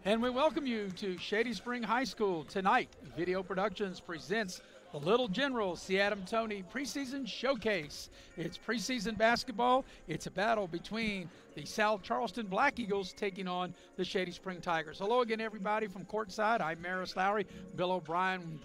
And we welcome you to Shady Spring High School. Tonight, Video Productions presents the Little Generals, the Toney preseason showcase. It's preseason basketball. It's a battle between the South Charleston Black Eagles taking on the Shady Spring Tigers. Hello again, everybody from courtside. I'm Maris Lowry. Bill O'Brien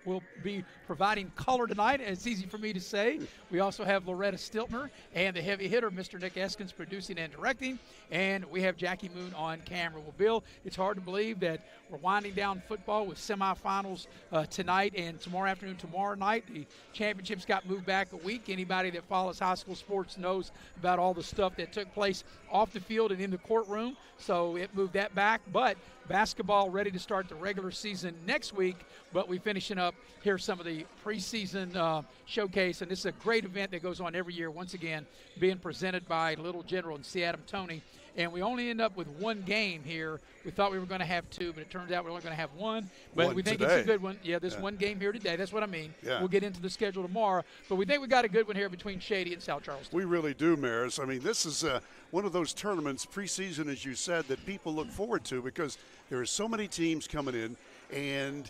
will be providing color tonight. It's easy for me to say. We also have Loretta Stiltner and the heavy hitter, Mr. Nick Eskins, producing and directing. And we have Jackie Moon on camera. Well, Bill, it's hard to believe that we're winding down football with semifinals tonight and tomorrow afternoon, tomorrow night. The championships got moved back a week. Anybody that follows high school sports knows about all the stuff that took place off the field and in the courtroom. So it moved that back. But basketball ready to start the regular season next week. But we're finishing up here some of the preseason showcase. And this is a great event that goes on every year, once again, being presented by Little General and C. Toney. And we only end up with one game here. We thought we were going to have two, but it turns out we're only going to have one. But we think today. It's a good one. Yeah, there's one game here today. That's what I mean. Yeah. We'll get into the schedule tomorrow. But we think we got a good one here between Shady and South Charleston. We really do, Maris. I mean, this is one of those tournaments, preseason, as you said, that people look forward to because there are so many teams coming in, and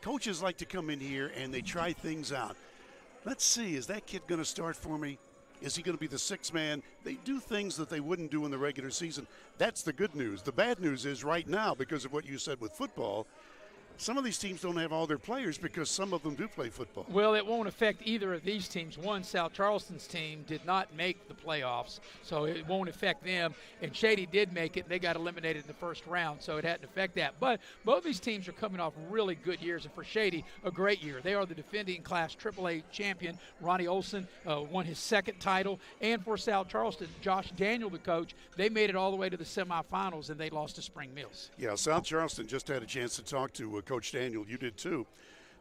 coaches like to come in here and they try things out. Let's see, is that kid going to start for me? Is he going to be the sixth man? They do things that they wouldn't do in the regular season. That's the good news. The bad news is right now, because of what you said with football, some of these teams don't have all their players because some of them do play football. Well, it won't affect either of these teams. One, South Charleston's team did not make the playoffs, so it won't affect them. And Shady did make it, and they got eliminated in the first round, so it hadn't affect that. But both these teams are coming off really good years, and for Shady, a great year. They are the defending Class AAA champion. Ronnie Olson won his second title. And for South Charleston, Josh Daniel, the coach, they made it all the way to the semifinals, and they lost to Spring Mills. Yeah, South Charleston just had a chance to talk to Coach Daniel. You did too.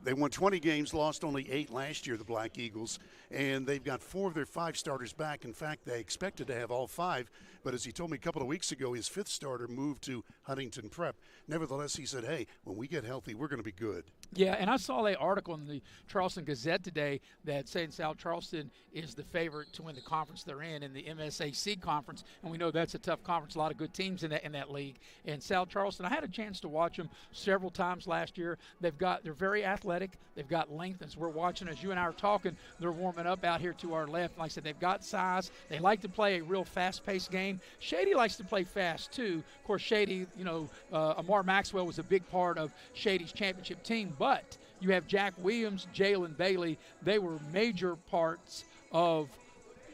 They won 20 games, lost only 8 last year, the Black Eagles, and they've got 4 of their 5 starters back. In fact, they expected to have all 5, but as he told me a couple of weeks ago, his 5th starter moved to Huntington Prep. Nevertheless, he said, hey, when we get healthy, we're going to be good. Yeah, and I saw an article in the Charleston Gazette today that saying South Charleston is the favorite to win the conference they're in the MSAC conference, and we know that's a tough conference, a lot of good teams in that league. And South Charleston, I had a chance to watch them several times last year. They're very athletic. They've got length. As we're watching, as you and I are talking, they're warming up out here to our left. Like I said, they've got size. They like to play a real fast-paced game. Shady likes to play fast, too. Of course, Shady, Amar Maxwell was a big part of Shady's championship team, but you have Jack Williams, Jalen Bailey. They were major parts of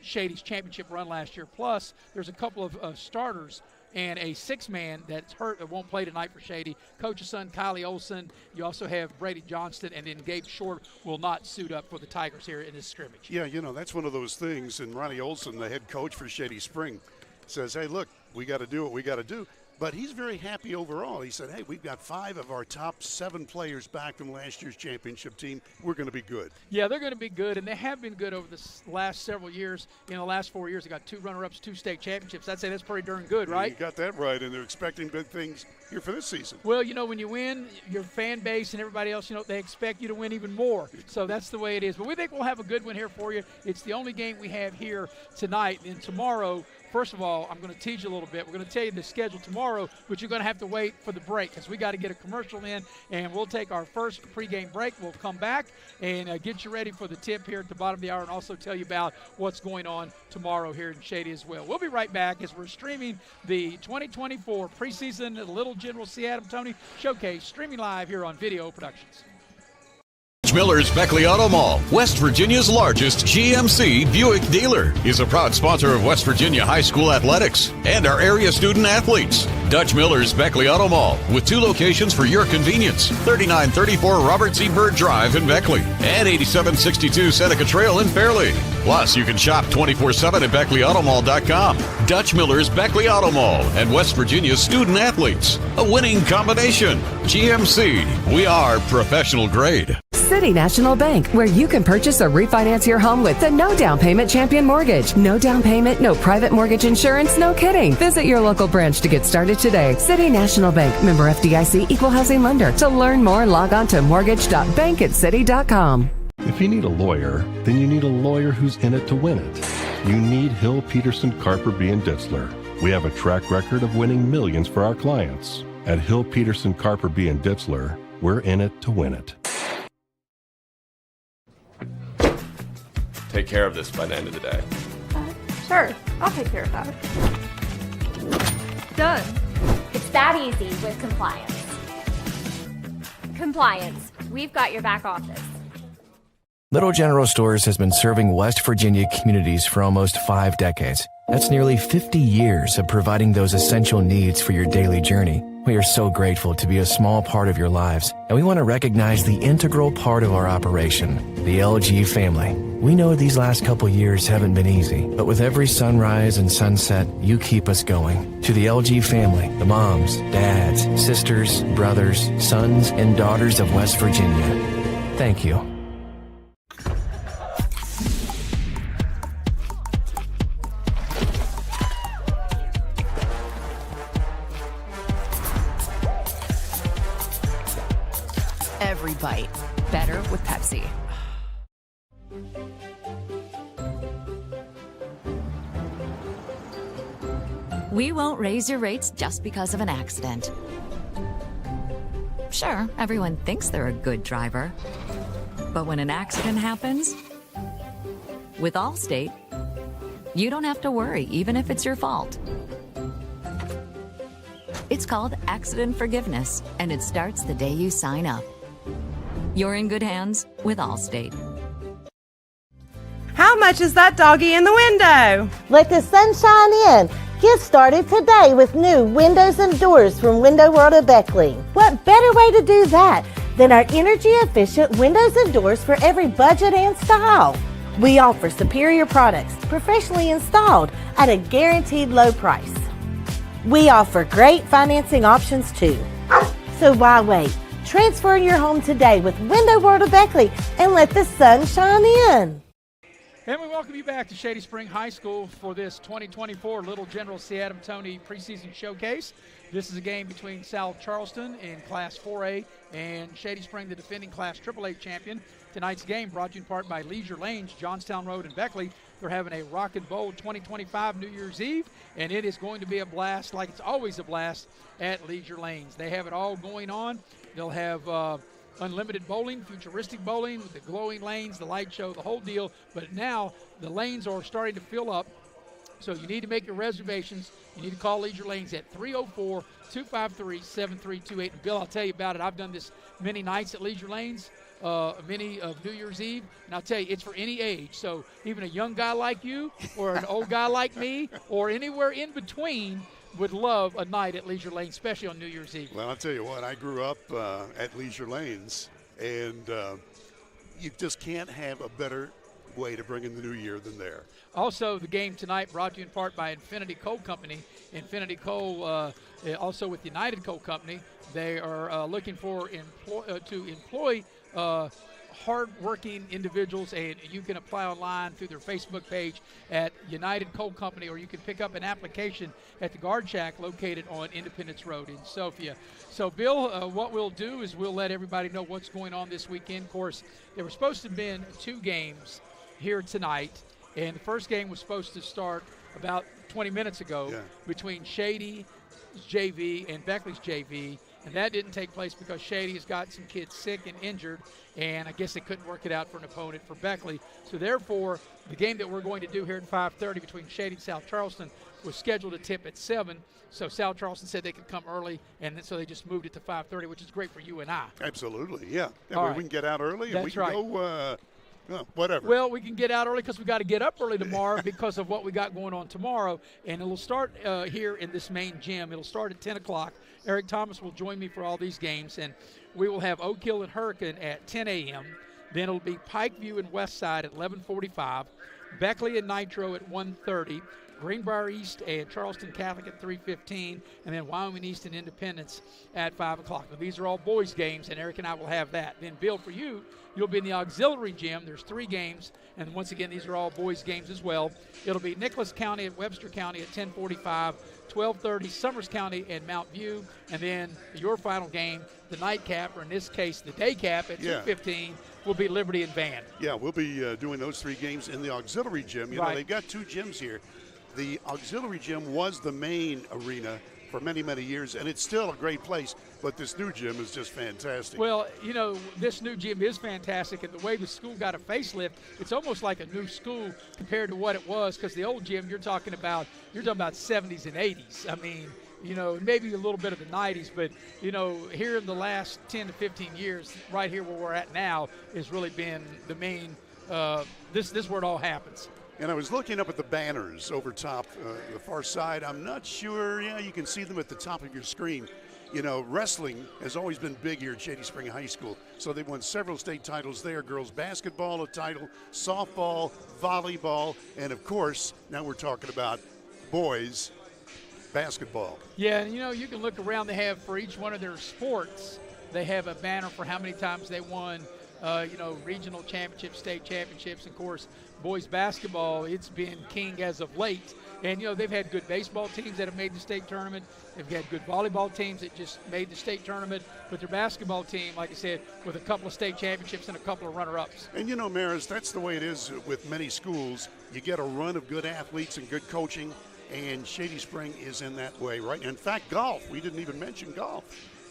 Shady's championship run last year. Plus, there's a couple of starters and a 6-man that's hurt that won't play tonight for Shady. Coach's son, Kylie Olson. You also have Brady Johnston, and then Gabe Short will not suit up for the Tigers here in this scrimmage. Yeah, that's one of those things. And Ronnie Olson, the head coach for Shady Spring, says, hey, look, we got to do what we got to do. But he's very happy overall. He said, hey, we've got 5 of our top 7 players back from last year's championship team. We're going to be good. Yeah, they're going to be good, and they have been good over the last several years. In the last 4 years, they got 2 runner-ups, 2 state championships. I'd say that's pretty darn good, right? You got that right, and they're expecting big things here for this season. Well, when you win, your fan base and everybody else, they expect you to win even more. So that's the way it is. But we think we'll have a good one here for you. It's the only game we have here tonight. And tomorrow, first of all, I'm going to tease you a little bit. We're going to tell you the schedule tomorrow, but you're going to have to wait for the break because we got to get a commercial in, and we'll take our first pregame break. We'll come back and get you ready for the tip here at the bottom of the hour and also tell you about what's going on tomorrow here in Shady as well. We'll be right back as we're streaming the 2024 preseason Little General C. Toney Showcase, streaming live here on Video Productions. Miller's Beckley Auto Mall, West Virginia's largest GMC Buick dealer, is a proud sponsor of West Virginia high school athletics and our area student athletes. Dutch Miller's Beckley Auto Mall, with 2 locations for your convenience, 3934 Robert C. Byrd Drive in Beckley and 8762 Seneca Trail in Fairleigh. Plus, you can shop 24/7 at BeckleyAutomall.com. Dutch Miller's Beckley Auto Mall and West Virginia's student athletes. A winning combination. GMC, we are professional grade. City National Bank, where you can purchase or refinance your home with the no down payment champion mortgage. No down payment, no private mortgage insurance, no kidding. Visit your local branch to get started today. City National Bank, member FDIC, equal housing lender. To learn more, log on to mortgage.bankatcity.com. If you need a lawyer, then you need a lawyer who's in it to win it. You need Hill, Peterson, Carper, B. and Ditzler. We have a track record of winning millions for our clients. At Hill, Peterson, Carper, B. and Ditzler, we're in it to win it. Take care of this by the end of the day. Sure, I'll take care of that. Done. It's that easy with compliance. Compliance. We've got your back office. Little General Stores has been serving West Virginia communities for almost 5 decades. That's nearly 50 years of providing those essential needs for your daily journey. We are so grateful to be a small part of your lives, and we want to recognize the integral part of our operation, the LG family. We know these last couple years haven't been easy, but with every sunrise and sunset, you keep us going. To the LG family, the moms, dads, sisters, brothers, sons, and daughters of West Virginia, thank you. Every bite better with Pepsi. We won't raise your rates just because of an accident. Sure, everyone thinks they're a good driver. But when an accident happens, with Allstate, you don't have to worry, even if it's your fault. It's called accident forgiveness, and it starts the day you sign up. You're in good hands with Allstate. How much is that doggy in the window? Let the sunshine in. Get started today with new windows and doors from Window World of Beckley. What better way to do that than our energy-efficient windows and doors for every budget and style? We offer superior products, professionally installed at a guaranteed low price. We offer great financing options too. So why wait? Transfer your home today with Window World of Beckley and let the sun shine in. And we welcome you back to Shady Spring High School for this 2024 Little General C. Toney preseason showcase. This is a game between South Charleston in Class 4A and Shady Spring, the defending Class AAA champion. Tonight's game brought to you in part by Leisure Lanes, Johnstown Road, and Beckley. They're having a Rock and Bowl 2025 New Year's Eve, and it is going to be a blast like it's always a blast at Leisure Lanes. They have it all going on. They'll have unlimited bowling, futuristic bowling with the glowing lanes, the light show, the whole deal. But now the lanes are starting to fill up, so you need to make your reservations. You need to call Leisure Lanes at 304-253-7328. And Bill, I'll tell you about it. I've done this many nights at Leisure Lanes, many of New Year's Eve, and I'll tell you, it's for any age. So even a young guy like you or an old guy like me or anywhere in between would love a night at Leisure Lanes, especially on New Year's Eve. Well, I'll tell you what, I grew up at Leisure Lanes, and you just can't have a better way to bring in the new year than there. Also, the game tonight brought to you in part by Infinity Coal Company. Infinity Coal, also with United Coal Company, they are looking for to employ hard-working individuals, and you can apply online through their Facebook page at United Coal Company, or you can pick up an application at the Guard Shack located on Independence Road in Sophia. So, Bill, what we'll do is we'll let everybody know what's going on this weekend. Of course, there were supposed to have been 2 games here tonight, and the first game was supposed to start about 20 minutes ago between Shady's JV and Beckley's JV. And that didn't take place because Shady has got some kids sick and injured, and I guess they couldn't work it out for an opponent for Beckley. So therefore, the game that we're going to do here at 5:30 between Shady and South Charleston was scheduled to tip at 7. So South Charleston said they could come early, and so they just moved it to 5:30, which is great for you and I. Absolutely, yeah. Right. We can get out early, and That's we can right. go whatever. Well, we can get out early because we got to get up early tomorrow because of what we got going on tomorrow. And it'll start here in this main gym. It'll start at 10 o'clock. Eric Thomas will join me for all these games. And we will have Oak Hill and Hurricane at 10 a.m. Then it'll be Pikeview and Westside at 11:45. Beckley and Nitro at 1:30. Greenbrier East and Charleston Catholic at 3:15, and then Wyoming East and Independence at 5 o'clock. Now, these are all boys' games, and Eric and I will have that. Then, Bill, for you, you'll be in the auxiliary gym. There's 3 games, and once again, these are all boys' games as well. It'll be Nicholas County at Webster County at 10:45, 12:30 Summers County and Mount View, and then your final game, the nightcap, or in this case, the day cap at 2:15, will be Liberty and Van. Yeah, we'll be doing those 3 games in the auxiliary gym. You know, they've got 2 gyms here. The auxiliary gym was the main arena for many, many years, and it's still a great place, but this new gym is just fantastic. Well, you know, this new gym is fantastic, and the way the school got a facelift, it's almost like a new school compared to what it was, because the old gym you're talking about 70s and 80s. I mean, you know, maybe a little bit of the 90s, but, you know, here in the last 10 to 15 years, right here where we're at now, has really been the main, this is where it all happens. And I was looking up at the banners over top the far side. I'm not sure. Yeah, you can see them at the top of your screen. You know, wrestling has always been big here at Shady Spring High School. So they've won several state titles there. Girls basketball, a title, softball, volleyball, and of course, now we're talking about boys basketball. Yeah, and you know, you can look around. They have, for each one of their sports, they have a banner for how many times they won, you know, regional championships, state championships. Of course, boys basketball, it's been king as of late. And, you know, they've had good baseball teams that have made the state tournament. They've had good volleyball teams that just made the state tournament. But their basketball team, like I said, with a couple of state championships and a couple of runner-ups. And, you know, Maris, that's the way it is with many schools. You get a run of good athletes and good coaching, and Shady Spring is in that way, right? In fact, golf. We didn't even mention golf.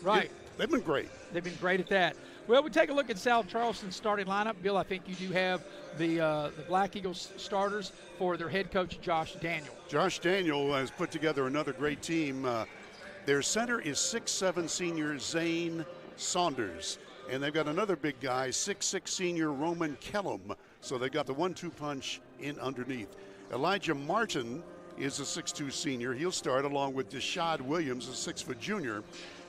Right. They've been great. They've been great at that. Well, we take a look at South Charleston's starting lineup. Bill, I think you do have the Black Eagles starters for their head coach, Josh Daniel. Josh Daniel has put together another great team. Their center is 6'7" senior Zane Saunders. And they've got another big guy, 6'6" senior Roman Kellum. So they've got the 1-2 punch in underneath. Elijah Martin is a 6'2" senior. He'll start along with Deshad Williams, a 6-foot junior.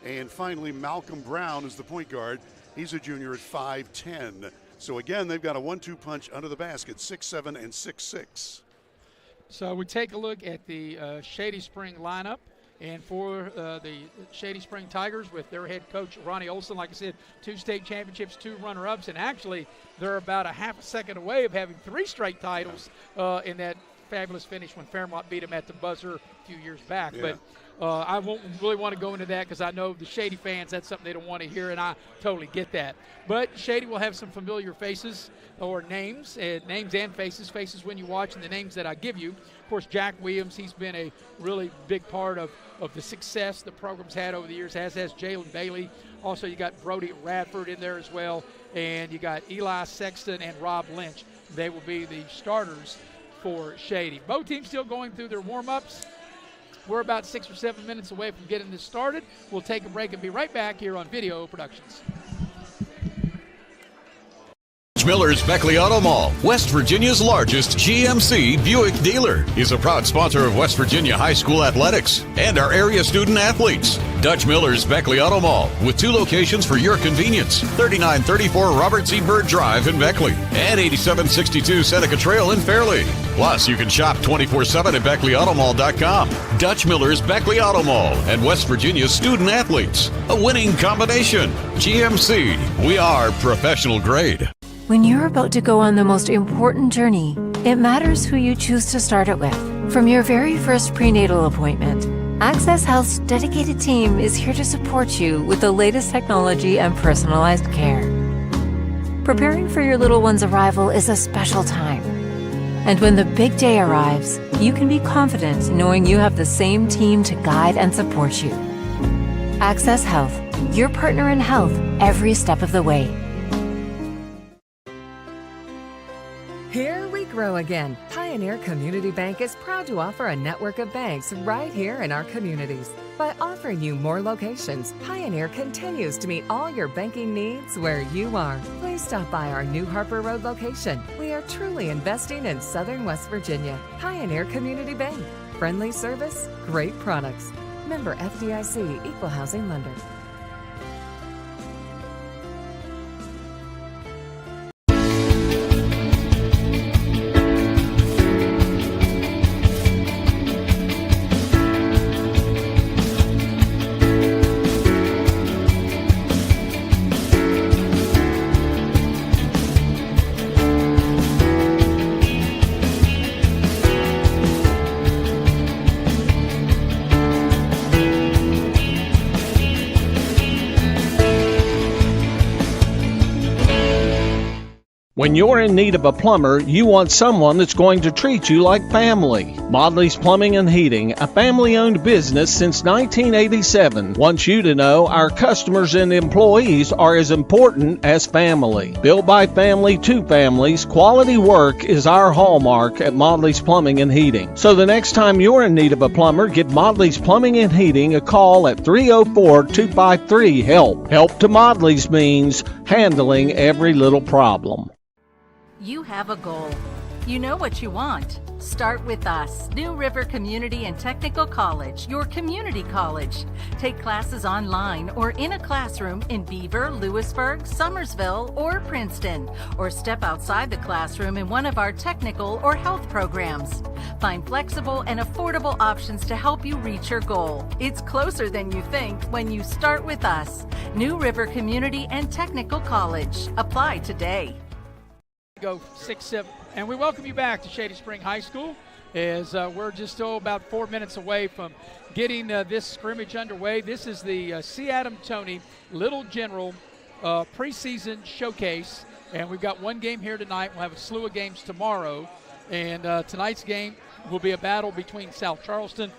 And finally, Malcolm Brown is the point guard. He's a junior at 5'10". So again, they've got a 1-2 punch under the basket, 6'7" and 6'6". So we take a look at the Shady Spring lineup. And for the Shady Spring Tigers with their head coach, Ronnie Olson, like I said, 2 state championships, 2 runner-ups. And actually, they're about a half a second away of having 3 straight titles in that fabulous finish when Fairmont beat them at the buzzer a few years back. Yeah. But I won't really want to go into that because I know the Shady fans, that's something they don't want to hear, and I totally get that. But Shady will have some familiar faces or names and faces when you watch, and the names that I give you. Of course, Jack Williams, he's been a really big part of the success the program's had over the years, as has Jalen Bailey. Also, you got Brody Radford in there as well, and you got Eli Sexton and Rob Lynch. They will be the starters for Shady. Both teams still going through their warm-ups. We're about 6 or 7 minutes away from getting this started. We'll take a break and be right back here on Video Productions. Miller's Beckley Auto Mall, West Virginia's largest GMC Buick dealer, is a proud sponsor of West Virginia High School athletics and our area student athletes. Dutch Miller's Beckley Auto Mall, with 2 locations for your convenience, 3934 Robert Z. Byrd Drive in Beckley and 8762 Seneca Trail in Fairleigh. Plus, you can shop 24/7 at BeckleyAutomall.com. Dutch Miller's Beckley Auto Mall and West Virginia's student athletes. A winning combination. GMC, we are professional grade. When you're about to go on the most important journey, it matters who you choose to start it with. From your very first prenatal appointment, Access Health's dedicated team is here to support you with the latest technology and personalized care. Preparing for your little one's arrival is a special time. And when the big day arrives, you can be confident knowing you have the same team to guide and support you. Access Health, your partner in health every step of the way. Here we grow again. Pioneer Community Bank is proud to offer a network of banks right here in our communities. By offering you more locations, Pioneer continues to meet all your banking needs where you are. Please stop by our New Harper Road location. We are truly investing in Southern West Virginia. Pioneer Community Bank. Friendly service, great products. Member FDIC, Equal Housing Lender. When you're in need of a plumber, you want someone that's going to treat you like family. Modley's Plumbing and Heating, a family-owned business since 1987, wants you to know our customers and employees are as important as family. Built by family to families, quality work is our hallmark at Modley's Plumbing and Heating. So the next time you're in need of a plumber, give Modley's Plumbing and Heating a call at 304-253-HELP. Help to Modley's means handling every little problem. You have a goal. You know what you want. Start with us. New River Community and Technical College, your community college. Take classes online or in a classroom in Beaver, Lewisburg, Summersville, or Princeton, or step outside the classroom in one of our technical or health programs. Find flexible and affordable options to help you reach your goal. It's closer than you think when you start with us. New River Community and Technical College. Apply today. Go 6-7, and we welcome you back to Shady Spring High School as we're just about 4 minutes away from getting this scrimmage underway. This is the Toney Little General preseason showcase, and we've got one game here tonight. We'll have a slew of games tomorrow, and tonight's game will be a battle between South Charleston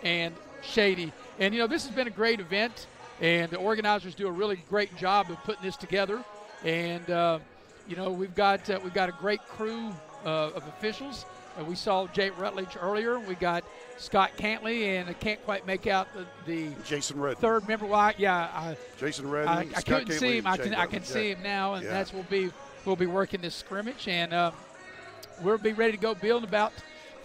and Shady. And, you know, this has been a great event, and the organizers do a really great job of putting this together. And you know, we've got a great crew of officials. We saw Jay Rutledge earlier. We got Scott Cantley, and I can't quite make out the Jason Redden. Third member. Jason Redden. I couldn't see him. I can see him now, and that's we'll be working this scrimmage, and we'll be ready to go, Bill, in about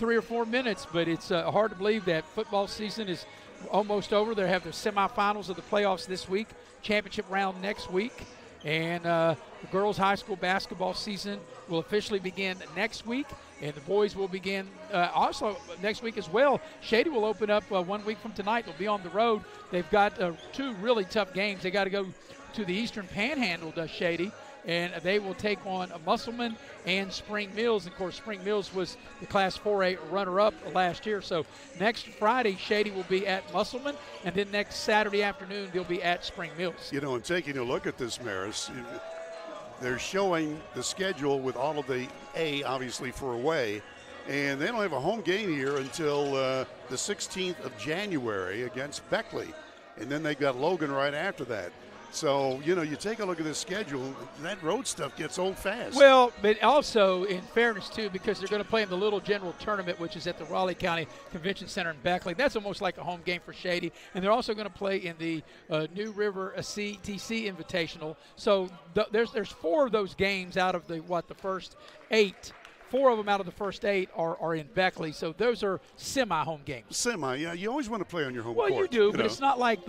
3 or 4 minutes. But it's hard to believe that football season is almost over. They have the semifinals of the playoffs this week, championship round next week. And the girls' high school basketball season will officially begin next week, and the boys will begin also next week as well. Shady will open up 1 week from tonight. They'll be on the road. They've got 2 really tough games. They got to go to the Eastern Panhandle, does Shady, and they will take on Musselman and Spring Mills. And, of course, Spring Mills was the Class 4A runner-up last year. So next Friday, Shady will be at Musselman, and then next Saturday afternoon, they'll be at Spring Mills. You know, and taking a look at this, Maris, they're showing the schedule with all of the A, obviously, for away. And they don't have a home game here until the 16th of January against Beckley. And then they've got Logan right after that. So, you know, you take a look at this schedule, that road stuff gets old fast. Well, but also, in fairness, too, because they're going to play in the Little General Tournament, which is at the Raleigh County Convention Center in Beckley. That's almost like a home game for Shady. And they're also going to play in the New River CTC Invitational. So there's 4 of those games out of the first 8. 4 of them out of the first 8 are in Beckley, so those are semi-home games. Yeah. You always want to play on your home court. Well, you do, but it's not like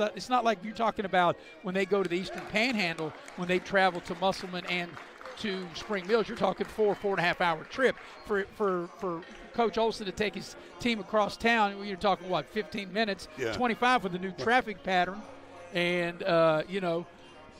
you're talking about when they go to the Eastern Panhandle, when they travel to Musselman and to Spring Mills. You're talking 4.5 hour trip for Coach Olson to take his team across town. You're talking 15 minutes, 25 with the new traffic pattern, and you know.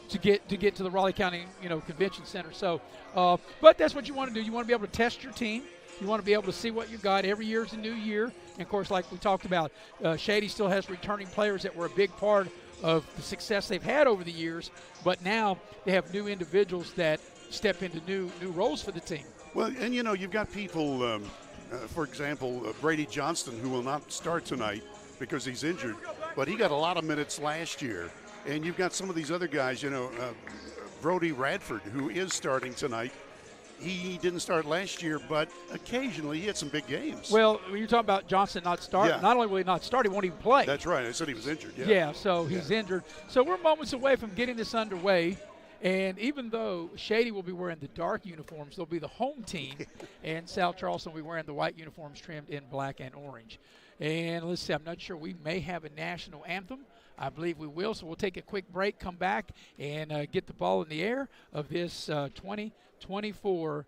To get to the Raleigh County, Convention Center. So, but that's what you want to do. You want to be able to test your team. You want to be able to see what you got. Every year is a new year. And, of course, like we talked about, Shady still has returning players that were a big part of the success they've had over the years. But now they have new individuals that step into new roles for the team. Well, and, you've got people, for example, Brady Johnston, who will not start tonight because he's injured. But he got a lot of minutes last year. And you've got some of these other guys, Brody Radford, who is starting tonight. He didn't start last year, but occasionally he had some big games. Well, when you're talking about Johnson not starting, not only will he not start, he won't even play. That's right. I said he was injured. Yeah, so he's injured. So we're moments away from getting this underway. And even though Shady will be wearing the dark uniforms, they'll be the home team, and South Charleston will be wearing the white uniforms trimmed in black and orange. And let's see, I'm not sure. We may have a national anthem. I believe we will, so we'll take a quick break, come back, and get the ball in the air of this 2024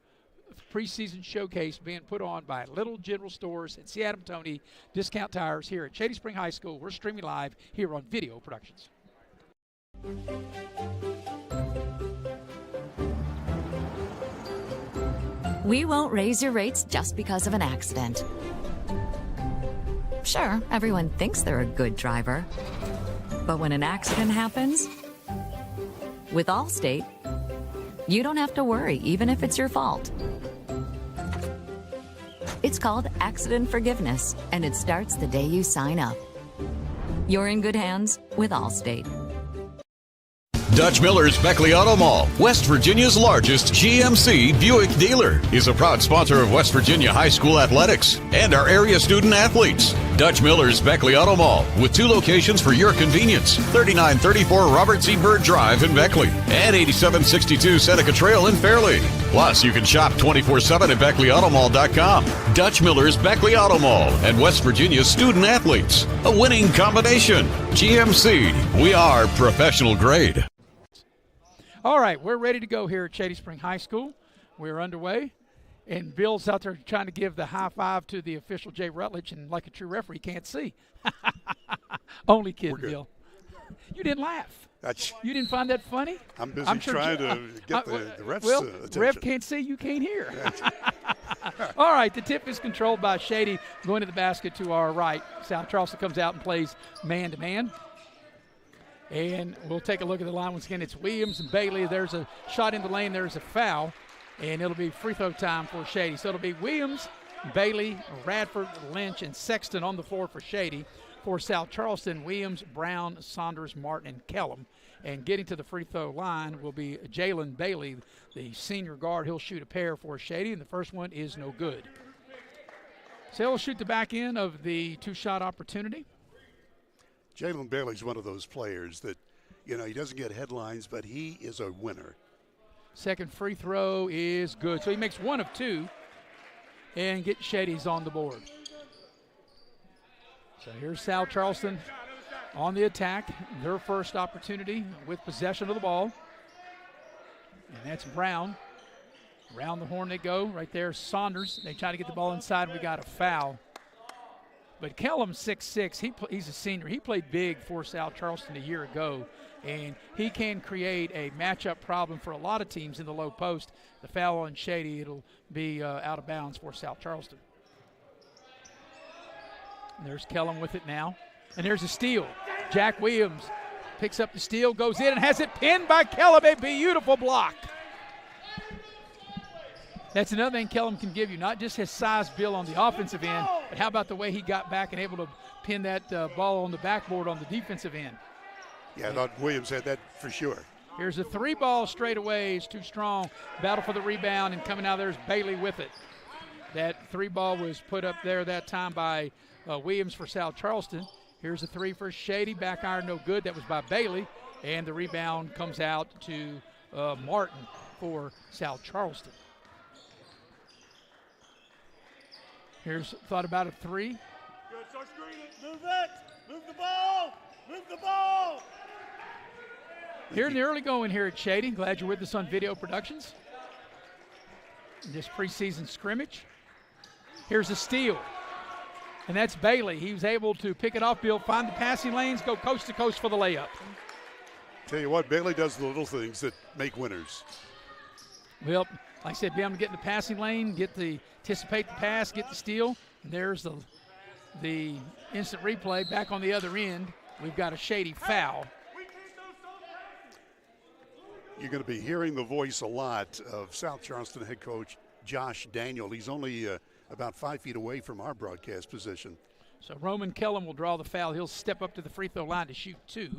preseason showcase being put on by Little General Stores and Toney Discount Tires here at Shady Spring High School. We're streaming live here on Video Productions. We won't raise your rates just because of an accident. Sure, everyone thinks they're a good driver. But when an accident happens, with Allstate, You don't have to worry, even if it's your fault. It's called accident forgiveness, and it starts the day you sign up. You're in good hands with Allstate. Dutch Miller's Beckley Auto Mall, West Virginia's largest GMC Buick dealer, is a proud sponsor of West Virginia high school athletics and our area student athletes. Dutch Miller's Beckley Auto Mall, with 2 locations for your convenience: 3934 Robert Z. Byrd Drive in Beckley and 8762 Seneca Trail in Fairleigh. Plus, you can shop 24/7 at BeckleyAutomall.com. Dutch Miller's Beckley Auto Mall and West Virginia's student athletes. A winning combination. GMC, we are professional grade. All right, we're ready to go here at Shady Spring High School. We're underway, and Bill's out there trying to give the high five to the official, Jay Rutledge, and like a true referee, can't see. Only kidding, Bill. You didn't laugh. You didn't find that funny? I'm busy trying to get the ref's attention. Ref can't see, you can't hear. All right, the tip is controlled by Shady. Going to the basket to our right. South Charleston comes out and plays man-to-man. And we'll take a look at the line once again. It's Williams and Bailey. There's a shot in the lane. There's a foul. And it'll be free throw time for Shady. So it'll be Williams, Bailey, Radford, Lynch, and Sexton on the floor for Shady. For South Charleston, Williams, Brown, Saunders, Martin, and Kellum. And getting to the free throw line will be Jalen Bailey, the senior guard. He'll shoot a pair for Shady, and the first one is no good. So he'll shoot the back end of the 2-shot opportunity. Jalen Bailey's one of those players that, he doesn't get headlines, but he is a winner. Second free throw is good. So he makes 1 of 2 and get Shady's on the board. So here's South Charleston on the attack. Their first opportunity with possession of the ball. And that's Brown. Around the horn they go. Right there, Saunders. They try to get the ball inside, and we got a foul. But Kellum, 6'6", he's a senior. He played big for South Charleston a year ago, and he can create a matchup problem for a lot of teams in the low post. The foul on Shady, it'll be out of bounds for South Charleston. And there's Kellum with it now. And there's a steal. Jack Williams picks up the steal, goes in, and has it pinned by Kellum. A beautiful block. That's another thing Kellum can give you, not just his size, Bill, on the offensive end, but how about the way he got back and able to pin that ball on the backboard on the defensive end. Yeah, I thought Williams had that for sure. Here's a 3-ball straight away. It's too strong. Battle for the rebound, and coming out there's Bailey with it. That 3-ball was put up there that time by Williams for South Charleston. Here's a 3 for Shady. Back iron no good. That was by Bailey. And the rebound comes out to Martin for South Charleston. Here's thought about a 3. Good, start screening. Move it. Move the ball. Move the ball. Here in the early going here at Shady. Glad you're with us on Video Productions. In this preseason scrimmage. Here's a steal. And that's Bailey. He was able to pick it off, Bill, find the passing lanes, go coast to coast for the layup. Tell you what, Bailey does the little things that make winners. Well, like I said, be able to get in the passing lane, anticipate the pass, get the steal. And there's the instant replay back on the other end. We've got a Shady foul. You're going to be hearing the voice a lot of South Charleston head coach Josh Daniel. He's only about 5 feet away from our broadcast position. So Roman Kellum will draw the foul. He'll step up to the free throw line to shoot 2.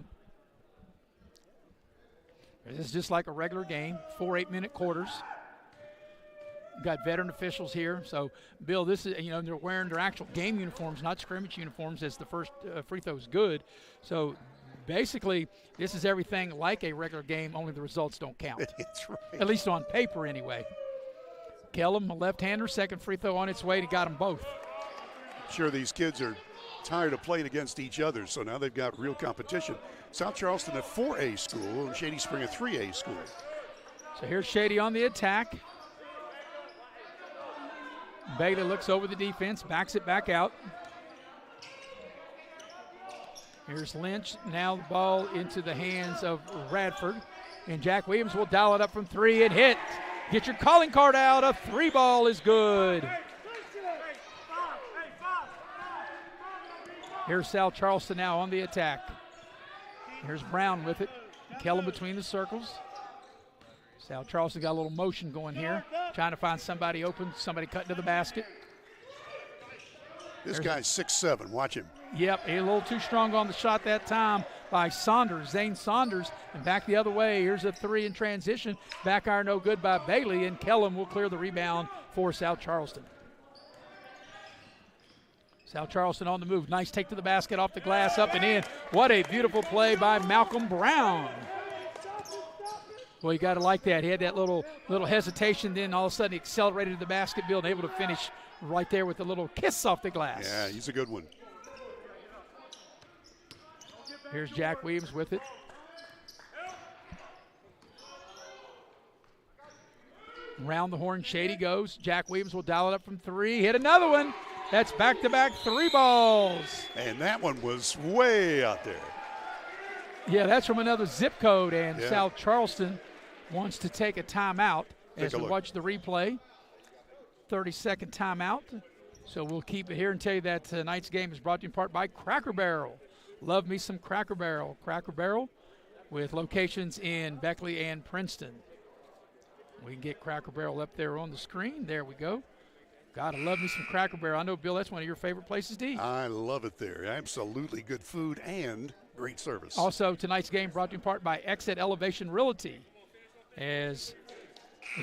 This is just like a regular game, 4 8-minute quarters. We've got veteran officials here. So, Bill, this is, they're wearing their actual game uniforms, not scrimmage uniforms, as the first free throw is good. So, basically, this is everything like a regular game, only the results don't count. That's right. At least on paper, anyway. Kellum, a left-hander, second free throw on its way. He got them both. Sure, these kids are tired of playing against each other, so now they've got real competition. South Charleston a 4A school and Shady Spring a 3A school. So here's Shady on the attack. Bailey looks over the defense, backs it back out. Here's Lynch. Now the ball into the hands of Radford. And Jack Williams will dial it up from 3 and hit. Get your calling card out. A 3-ball is good. Here's South Charleston now on the attack. Here's Brown with it. Kellum between the circles. South Charleston got a little motion going here, trying to find somebody open, somebody cut into the basket. This guy's 6'7", watch him. Yep, a little too strong on the shot that time by Saunders, Zane Saunders, and back the other way. Here's a three in transition. Back iron no good by Bailey, and Kellum will clear the rebound for South Charleston. South Charleston on the move. Nice take to the basket, off the glass, up and in. What a beautiful play by Malcolm Brown. Well, you got to like that. He had that little hesitation, then all of a sudden he accelerated to the basket, and able to finish right there with a little kiss off the glass. Yeah, he's a good one. Here's Jack Williams with it. Around the horn, Shady goes. Jack Williams will dial it up from three. Hit another one. That's back-to-back three balls. And that one was way out there. Yeah, that's from another zip code, and South Charleston wants to take a timeout as we watch the replay. 30-second timeout. So we'll keep it here and tell you that tonight's game is brought to you in part by Cracker Barrel. Love me some Cracker Barrel. Cracker Barrel with locations in Beckley and Princeton. We can get Cracker Barrel up there on the screen. There we go. Gotta love me some Cracker Barrel. I know, Bill, that's one of your favorite places to eat. I love it there. Absolutely good food and great service. Also, tonight's game brought to you in part by Exit Elevation Realty. As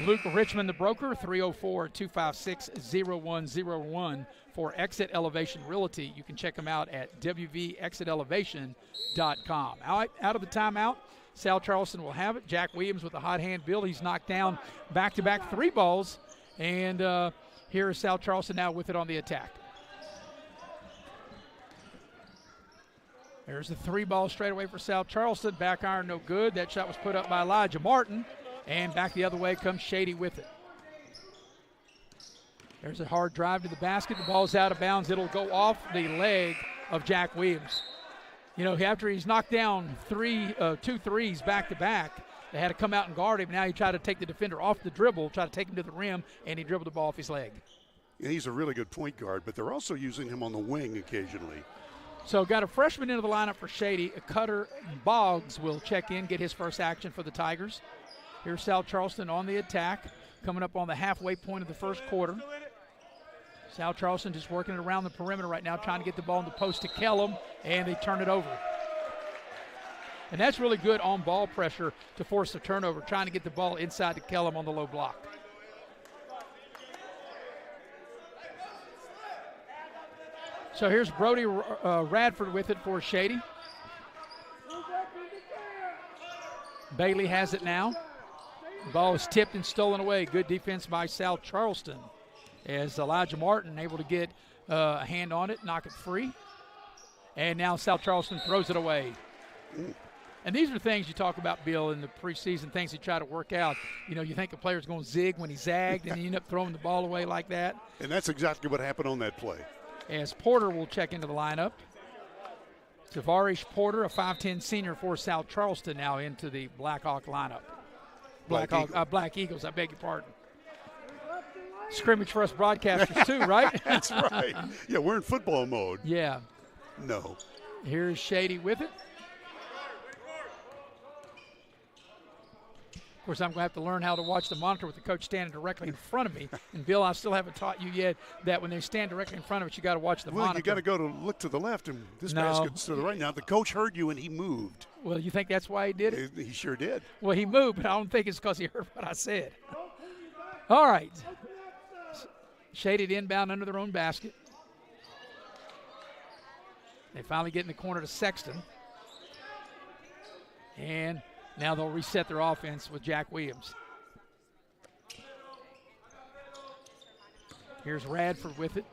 Luke Richmond, the broker, 304-256-0101 for Exit Elevation Realty. You can check them out at wvexitelevation.com. Out of the timeout, South Charleston will have it. Jack Williams with a hot hand. Bill, he's knocked down back-to-back three balls. And here is South Charleston now with it on the attack. There's the three ball straight away for South Charleston. Back iron no good. That shot was put up by Elijah Martin. And back the other way comes Shady with it. There's a hard drive to the basket. The ball's out of bounds. It'll go off the leg of Jack Williams. You know, after he's knocked down two threes back-to-back, they had to come out and guard him. Now he tried to take the defender off the dribble, try to take him to the rim, and he dribbled the ball off his leg. Yeah, he's a really good point guard, but they're also using him on the wing occasionally. So got a freshman into the lineup for Shady. Cutter Boggs will check in, get his first action for the Tigers. Here's South Charleston on the attack, coming up on the halfway point of the first quarter. South Charleston just working it around the perimeter right now, trying to get the ball in the post to Kellum, and they turn it over. And that's really good on-ball pressure to force a turnover, trying to get the ball inside to Kellum on the low block. So here's Brody Radford with it for Shady. Bailey has it now. The ball is tipped and stolen away. Good defense by South Charleston as Elijah Martin able to get a hand on it, knock it free. And now South Charleston throws it away. And these are things you talk about, Bill, in the preseason, things you try to work out. You know, you think a player's going to zig when he zagged, and you end up throwing the ball away like that. And that's exactly what happened on that play. As Porter will check into the lineup. Tavarish Porter, a 5'10 senior for South Charleston, now into the Black Hawk lineup. Black Eagles, I beg your pardon. Scrimmage for us broadcasters too, right? That's right. Yeah, we're in football mode. Yeah. No. Here's Shady with it. Of course, I'm going to have to learn how to watch the monitor with the coach standing directly in front of me. And, Bill, I still haven't taught you yet that when they stand directly in front of us, you got to watch the monitor. Well, you got to go to look to the left, and this basket's to the right. Now, the coach heard you, and he moved. Well, you think that's why he did it? He sure did. Well, he moved, but I don't think it's because he heard what I said. All right. Shaded inbound under their own basket. They finally get in the corner to Sexton. And now they'll reset their offense with Jack Williams. Here's Radford with it.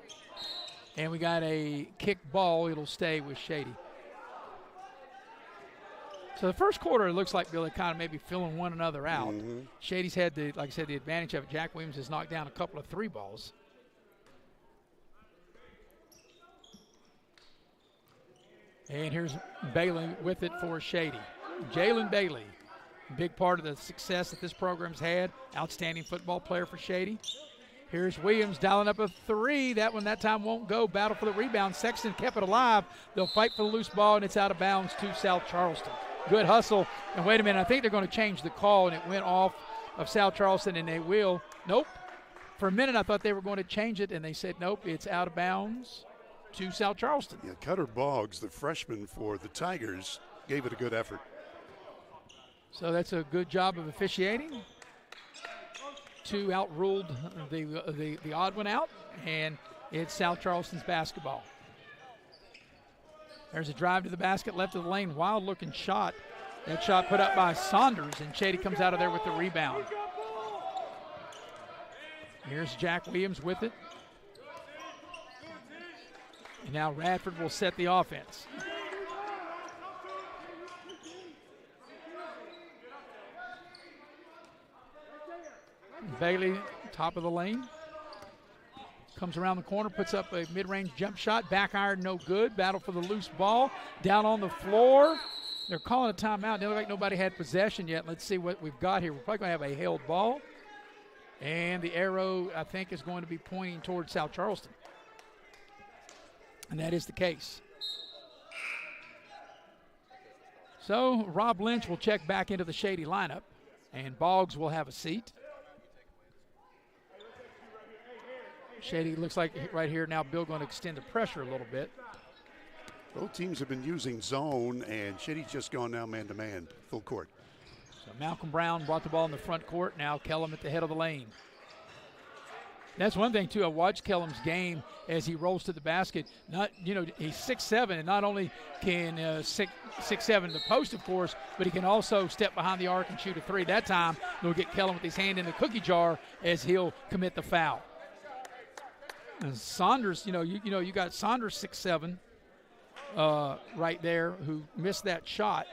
And we got a kick ball. It'll stay with Shady. So the first quarter, it looks like Billy kind of maybe filling one another out. Mm-hmm. Shady's had, the, like I said, the advantage of it. Jack Williams has knocked down a couple of three balls. And here's Bailey with it for Shady. Jalen Bailey, big part of the success that this program's had. Outstanding football player for Shady. Here's Williams dialing up a three. That one that time won't go. Battle for the rebound. Sexton kept it alive. They'll fight for the loose ball, and it's out of bounds to South Charleston. Good hustle. And wait a minute, I think they're going to change the call, and it went off of South Charleston, and they will. Nope. For a minute, I thought they were going to change it, and they said, nope, it's out of bounds to South Charleston. Yeah, Cutter Boggs, the freshman for the Tigers, gave it a good effort. So that's a good job of officiating. 2 outruled the odd one out, and it's South Charleston's basketball. There's a drive to the basket, left of the lane, wild-looking shot. That shot put up by Saunders, and Shady comes out of there with the rebound. Here's Jack Williams with it. And now Radford will set the offense. Bailey, top of the lane. Comes around the corner, puts up a mid-range jump shot. Back iron, no good. Battle for the loose ball. Down on the floor. They're calling a timeout. They look like nobody had possession yet. Let's see what we've got here. We're probably going to have a held ball. And the arrow, I think, is going to be pointing towards South Charleston. And that is the case. So Rob Lynch will check back into the Shady lineup, and Boggs will have a seat. Shady looks like right here now Bill going to extend the pressure a little bit. Both teams have been using zone, and Shady's just gone now man-to-man, full court. So Malcolm Brown brought the ball in the front court. Now Kellum at the head of the lane. That's one thing, too. I watched Kellum's game as he rolls to the basket. He's 6'7", and not only can 6'7" the post, of course, but he can also step behind the arc and shoot a three. That time, they'll get Kellum with his hand in the cookie jar as he'll commit the foul. And Saunders, you got Saunders 6'7", right there, who missed that shot.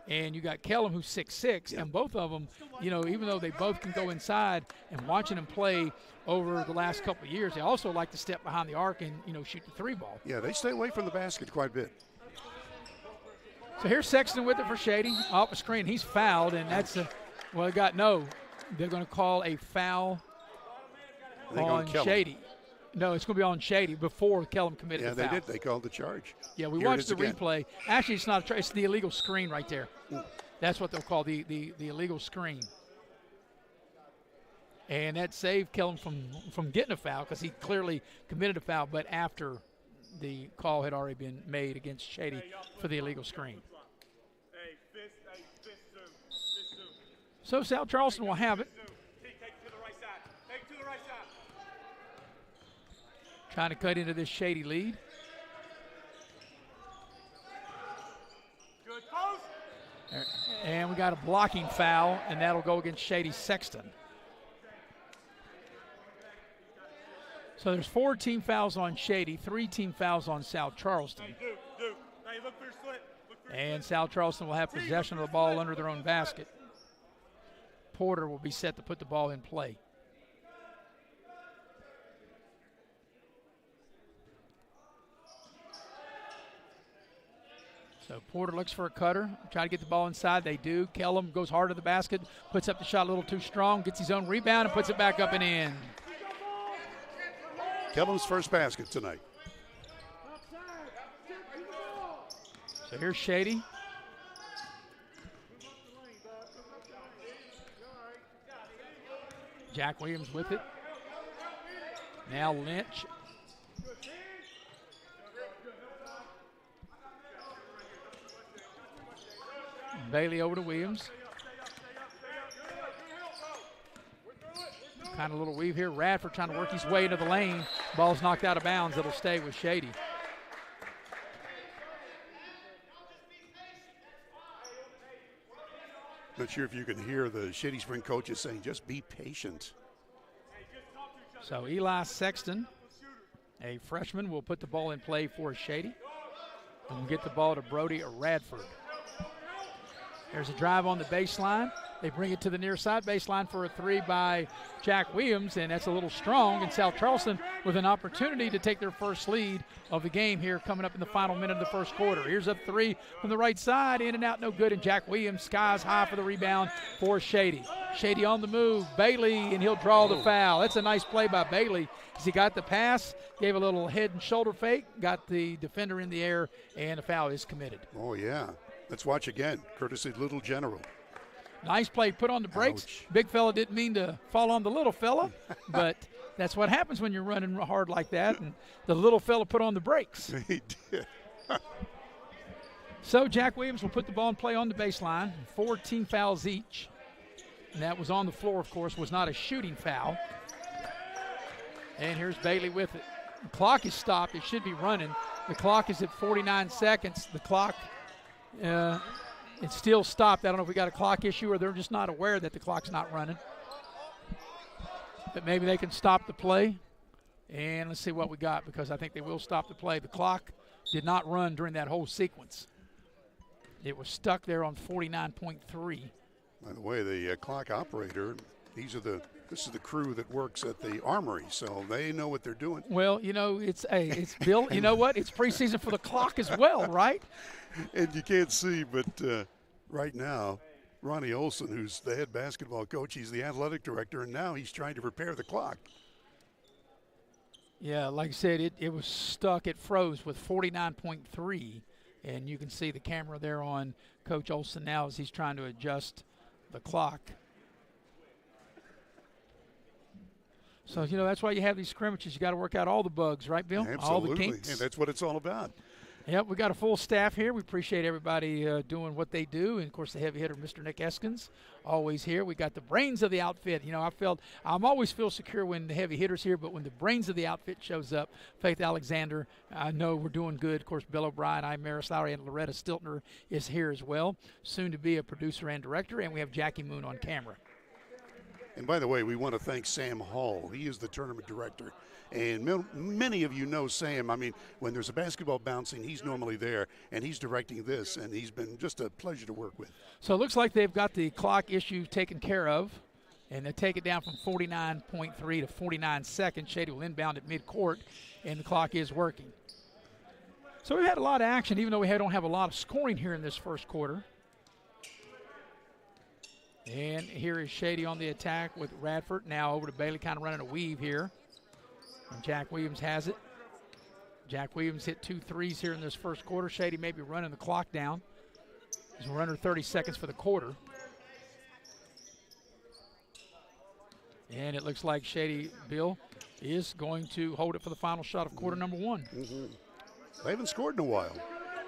And you got Kellum, who's 6'6", and both of them, even though they both can go inside, and watching them play over the last couple of years, they also like to step behind the arc and, shoot the three ball. Yeah, they stay away from the basket quite a bit. So here's Sexton with it for Shady. Off the screen, he's fouled, and that's they're going to call a foul on Shady. No, it's going to be on Shady before Kellum committed the foul. Yeah, they did. They called the charge. Yeah, we watched the replay. Actually, it's not a charge. It's the illegal screen right there. That's what they'll call the illegal screen. And that saved Kellum from getting a foul because he clearly committed a foul, but after the call had already been made against Shady for the illegal screen. So South Charleston will have it. Trying to cut into this Shady lead. And we got a blocking foul, and that'll go against Shady Sexton. So there's 4 team fouls on Shady, 3 team fouls on South Charleston. And South Charleston will have possession of the ball under their own basket. Porter will be set to put the ball in play. So Porter looks for a cutter, try to get the ball inside. They do. Kellum goes hard to the basket, puts up the shot a little too strong, gets his own rebound, and puts it back up and in. Kellum's first basket tonight. So here's Shady. Jack Williams with it. Now Lynch. Bailey over to Williams. Kind of a little weave here. Radford trying to work his way into the lane. Ball's knocked out of bounds. It'll stay with Shady. Not sure if you can hear the Shady Spring coaches saying, just be patient. So Eli Sexton, a freshman, will put the ball in play for Shady. And we'll get the ball to Brody or Radford. There's a drive on the baseline. They bring it to the near side baseline for a three by Jack Williams, and that's a little strong. And South Charleston with an opportunity to take their first lead of the game here coming up in the final minute of the first quarter. Here's a three from the right side, in and out, no good. And Jack Williams skies high for the rebound for Shady. Shady on the move, Bailey, and he'll draw the foul. That's a nice play by Bailey as he got the pass, gave a little head and shoulder fake, got the defender in the air, and the foul is committed. Oh, yeah. Let's watch again, courtesy Little General. Nice play, put on the brakes. Ouch. Big fella didn't mean to fall on the little fella, but that's what happens when you're running hard like that, and the little fella put on the brakes. He did. So Jack Williams will put the ball in play on the baseline, 4 team fouls each. And that was on the floor, of course, was not a shooting foul. And here's Bailey with it. The clock is stopped. It should be running. The clock is at 49 seconds. The clock, it's still stopped. I don't know if we got a clock issue or they're just not aware that the clock's not running. But maybe they can stop the play. And let's see what we got, because I think they will stop the play. The clock did not run during that whole sequence. It was stuck there on 49.3. By the way, the clock operator, this is the crew that works at the Armory, so they know what they're doing. Well, it's Bill. You know what? It's preseason for the clock as well, right? And you can't see, but right now, Ronnie Olson, who's the head basketball coach, he's the athletic director, and now he's trying to repair the clock. Yeah, like I said, it was stuck. It froze with 49.3, and you can see the camera there on Coach Olson now as he's trying to adjust the clock. So, that's why you have these scrimmages. You got to work out all the bugs, right, Bill? Absolutely. All the kinks. And that's what it's all about. Yep, we got a full staff here. We appreciate everybody doing what they do. And, of course, the heavy hitter, Mr. Nick Eskins, always here. We got the brains of the outfit. I'm always feel secure when the heavy hitter's here, but when the brains of the outfit shows up, Faith Alexander, I know we're doing good. Of course, Bill O'Brien, I'm Maris Lowry, and Loretta Stiltner is here as well, soon to be a producer and director. And we have Jackie Moon on camera. And by the way, we want to thank Sam Hall. He is the tournament director. And many of you know Sam. I mean, when there's a basketball bouncing, he's normally there, and he's directing this, and he's been just a pleasure to work with. So it looks like they've got the clock issue taken care of, and they take it down from 49.3 to 49 seconds. Shady will inbound at midcourt, and the clock is working. So we've had a lot of action, even though we don't have a lot of scoring here in this first quarter. And here is Shady on the attack with Radford. Now over to Bailey, kind of running a weave here. And Jack Williams has it. Jack Williams hit 2 threes here in this first quarter. Shady may be running the clock down. We're under 30 seconds for the quarter. And it looks like Shady, Bill, is going to hold it for the final shot of quarter number 1. Mm-hmm. They haven't scored in a while.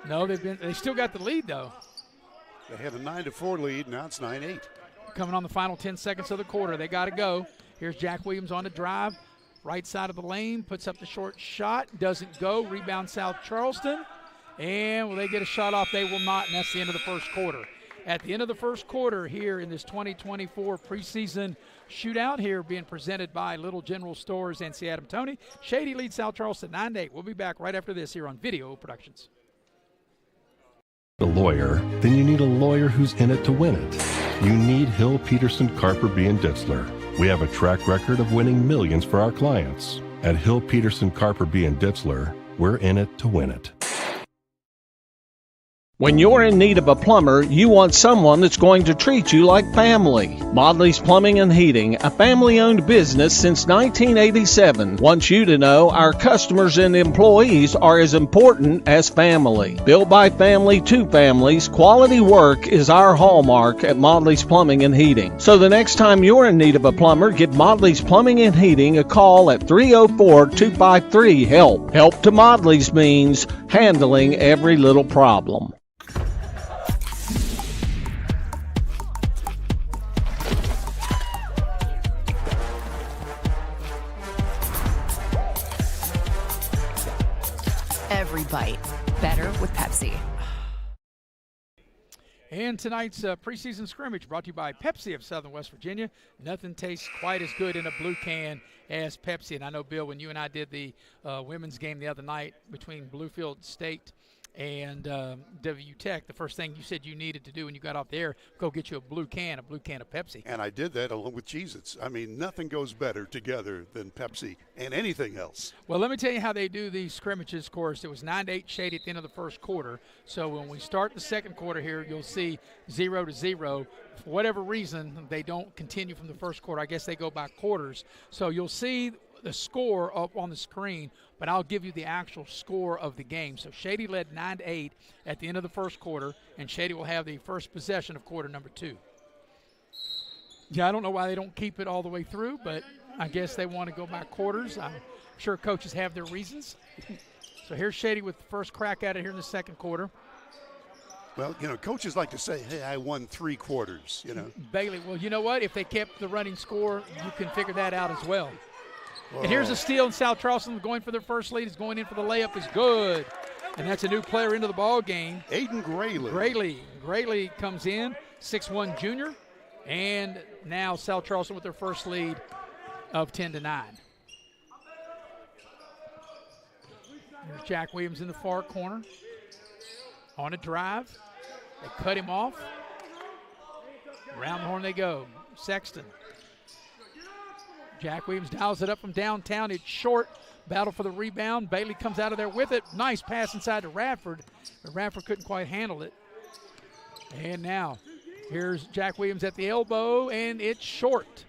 No, they still got the lead, though. They had a 9-4 lead. Now it's 9-8. Coming on the final 10 seconds of the quarter. They got to go. Here's Jack Williams on the drive. Right side of the lane. Puts up the short shot. Doesn't go. Rebound South Charleston. And will they get a shot off? They will not, and that's the end of the first quarter. At the end of the first quarter here in this 2024 preseason shootout here being presented by Little General Stores and Toney Toney. Shady leads South Charleston 9-8. We'll be back right after this here on Video Productions. A lawyer, then you need a lawyer who's in it to win it. You need Hill, Peterson, Carper, B. and Ditzler. We have a track record of winning millions for our clients. At Hill, Peterson, Carper, B. and Ditzler, we're in it to win it. When you're in need of a plumber, you want someone that's going to treat you like family. Modley's Plumbing and Heating, a family-owned business since 1987, wants you to know our customers and employees are as important as family. Built by family to families, quality work is our hallmark at Modley's Plumbing and Heating. So the next time you're in need of a plumber, give Modley's Plumbing and Heating a call at 304-253-HELP. Help to Modley's means handling every little problem. Every bite better with Pepsi. And tonight's preseason scrimmage brought to you by Pepsi of Southern West Virginia. Nothing tastes quite as good in a blue can as Pepsi. And I know, Bill, when you and I did the women's game the other night between Bluefield State and WU Tech, the first thing you said you needed to do when you got off the air, go get you a blue can of Pepsi. And I did that along with Cheez-Its. I mean, nothing goes better together than Pepsi and anything else. Well, let me tell you how they do these scrimmages, of course. It was 9-8 Shady at the end of the first quarter. So when we start the second quarter here, you'll see 0-0. For whatever reason, they don't continue from the first quarter. I guess they go by quarters. So you'll see the score up on the screen, but I'll give you the actual score of the game. So Shady led 9-8 at the end of the first quarter, and Shady will have the first possession of quarter number 2. Yeah, I don't know why they don't keep it all the way through, but I guess they want to go by quarters. I'm sure coaches have their reasons. So here's Shady with the first crack at it here in the second quarter. Well, coaches like to say, hey, I won 3 quarters, Bailey, well, you know what? If they kept the running score, you can figure that out as well. Whoa. And here's a steal, and South Charleston going for their first lead. Is going in for the layup. Is good. And that's a new player into the ball game. Aiden Grayley. Grayley comes in, 6'1" junior. And now South Charleston with their first lead of 10-9. There's Jack Williams in the far corner. On a drive. They cut him off. Around the horn they go. Sexton. Jack Williams dials it up from downtown. It's short. Battle for the rebound. Bailey comes out of there with it. Nice pass inside to Radford. But Radford couldn't quite handle it. And now here's Jack Williams at the elbow, and it's short.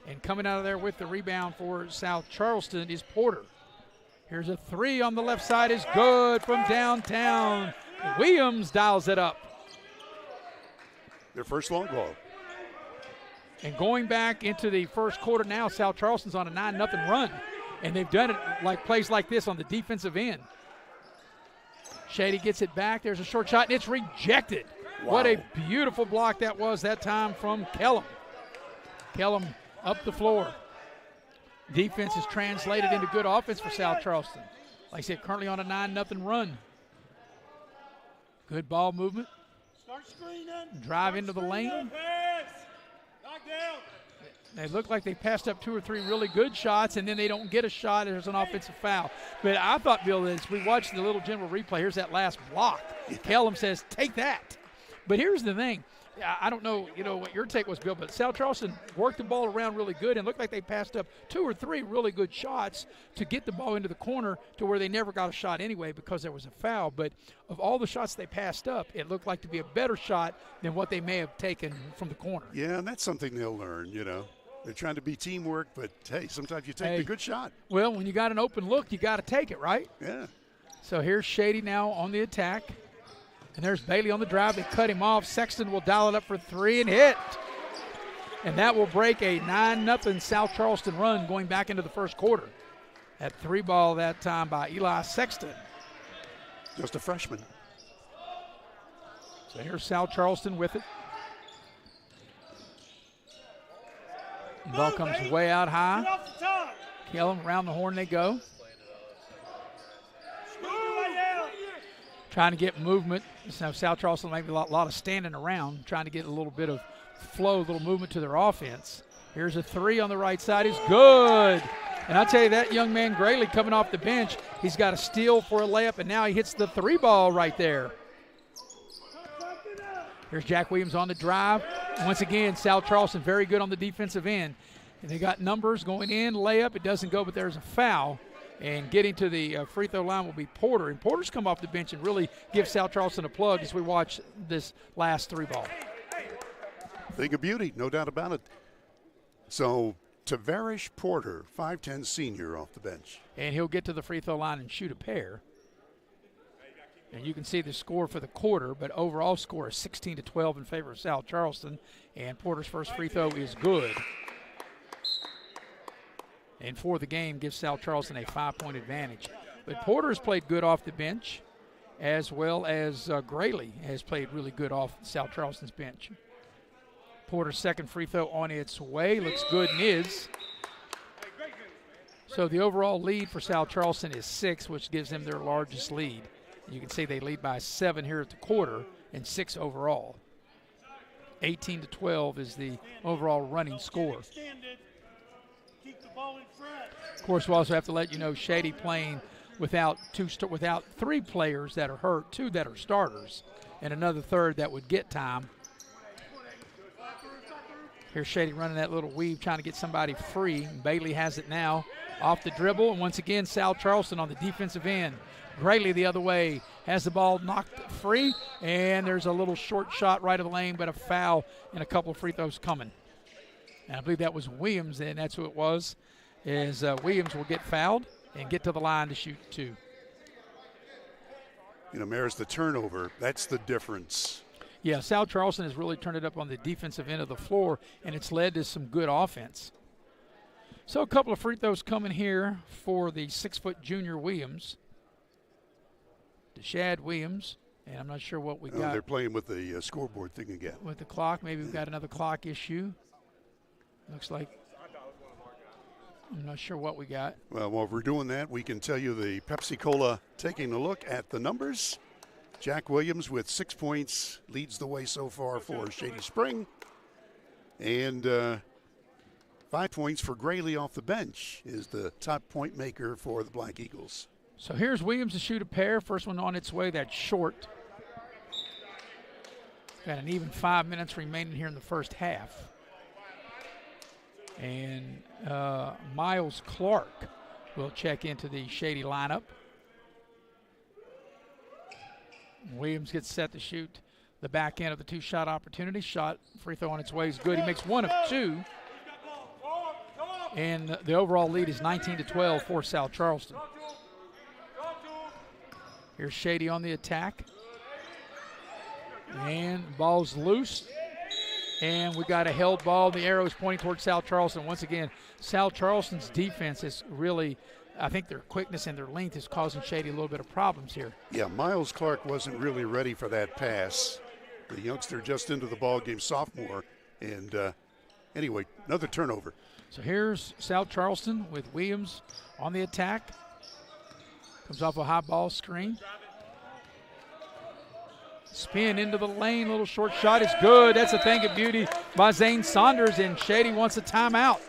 And coming out of there with the rebound for South Charleston is Porter. Here's a 3 on the left side. Is good from downtown. Williams dials it up. Their first long ball. And going back into the first quarter now, South Charleston's on a 9-0 run. And they've done it like plays like this on the defensive end. Shady gets it back. There's a short shot, and it's rejected. Wow. What a beautiful block that was that time from Kellum. Kellum up the floor. Defense is translated into good offense for South Charleston. Like I said, currently on a 9-0 run. Good ball movement. Drive into the lane. They look like they passed up 2 or 3 really good shots, and then they don't get a shot. There's an offensive foul. But I thought, Bill, as we watched the little general replay, here's that last block. Kellum says, take that. But here's the thing. I don't know, what your take was, Bill, but South Charleston worked the ball around really good and looked like they passed up 2 or 3 really good shots to get the ball into the corner to where they never got a shot anyway because there was a foul. But of all the shots they passed up, it looked like to be a better shot than what they may have taken from the corner. Yeah, and that's something they'll learn, They're trying to be teamwork, but, hey, sometimes you take the good shot. Well, when you got an open look, you got to take it, right? Yeah. So here's Shady now on the attack. And there's Bailey on the drive. They cut him off. Sexton will dial it up for 3 and hit. And that will break a 9-0 South Charleston run going back into the first quarter. That 3 ball that time by Eli Sexton. Just a freshman. So here's South Charleston with it. The ball comes way out high. Kellum around the horn they go. Trying to get movement. So South Charleston maybe a lot of standing around, trying to get a little bit of flow, a little movement to their offense. Here's a 3 on the right side. Is good. And I'll tell you, that young man, Grayley, coming off the bench, he's got a steal for a layup, and now he hits the 3 ball right there. Here's Jack Williams on the drive. Once again, South Charleston very good on the defensive end. And they got numbers going in, layup. It doesn't go, but there's a foul. And getting to the free throw line will be Porter. And Porter's come off the bench and really give South Charleston a plug as we watch this last 3 ball. Thing of beauty, no doubt about it. So Tavarish Porter, 5'10" senior off the bench. And he'll get to the free throw line and shoot a pair. And you can see the score for the quarter, but overall score is 16-12 in favor of South Charleston. And Porter's first free throw is good. And for the game, gives South Charleston a 5-point advantage. But Porter has played good off the bench, as well as Grayley has played really good off South Charleston's bench. Porter's second free throw on its way. Looks good and is. So the overall lead for South Charleston is 6, which gives them their largest lead. You can see they lead by 7 here at the quarter and 6 overall. 18-12 is the overall running score. Of course, we also have to let you know Shady playing without 3 players that are hurt, 2 that are starters, and another third that would get time. Here's Shady running that little weave, trying to get somebody free. Bailey has it now off the dribble, and once again, South Charleston on the defensive end. Grayley the other way has the ball knocked free, and there's a little short shot right of the lane, but a foul and a couple of free throws coming. And I believe that was Williams, and that's who it was, is Williams will get fouled and get to the line to shoot 2. Maris, the turnover, that's the difference. Yeah, South Charleston has really turned it up on the defensive end of the floor, and it's led to some good offense. So a couple of free throws coming here for the 6-foot junior Williams. DeShad Williams, and I'm not sure what we got. They're playing with the scoreboard thing again. With the clock, maybe we've got another clock issue. Looks like, I'm not sure what we got. Well, while we're doing that, we can tell you the Pepsi-Cola taking a look at the numbers. Jack Williams with 6 points leads the way so far for Shady Spring. And 5 points for Grayley off the bench is the top point maker for the Black Eagles. So here's Williams to shoot a pair. First one on its way, that's short. Got an even 5 minutes remaining here in the first half. And Miles Clark will check into the Shady lineup. Williams gets set to shoot the back end of the two-shot opportunity. Shot, free throw on its way is good. He makes 1 of 2. And the overall lead is 19-12 for South Charleston. Here's Shady on the attack. And ball's loose. And we got a held ball. The arrow is pointing towards South Charleston. Once again, South Charleston's defense is really, I think their quickness and their length is causing Shady a little bit of problems here. Yeah, Miles Clark wasn't really ready for that pass. The youngster just into the ball game, sophomore. And anyway, another turnover. So here's South Charleston with Williams on the attack. Comes off a high ball screen. Spin into the lane, little short shot is good. That's a thing of beauty by Zane Saunders, and Shady wants a timeout.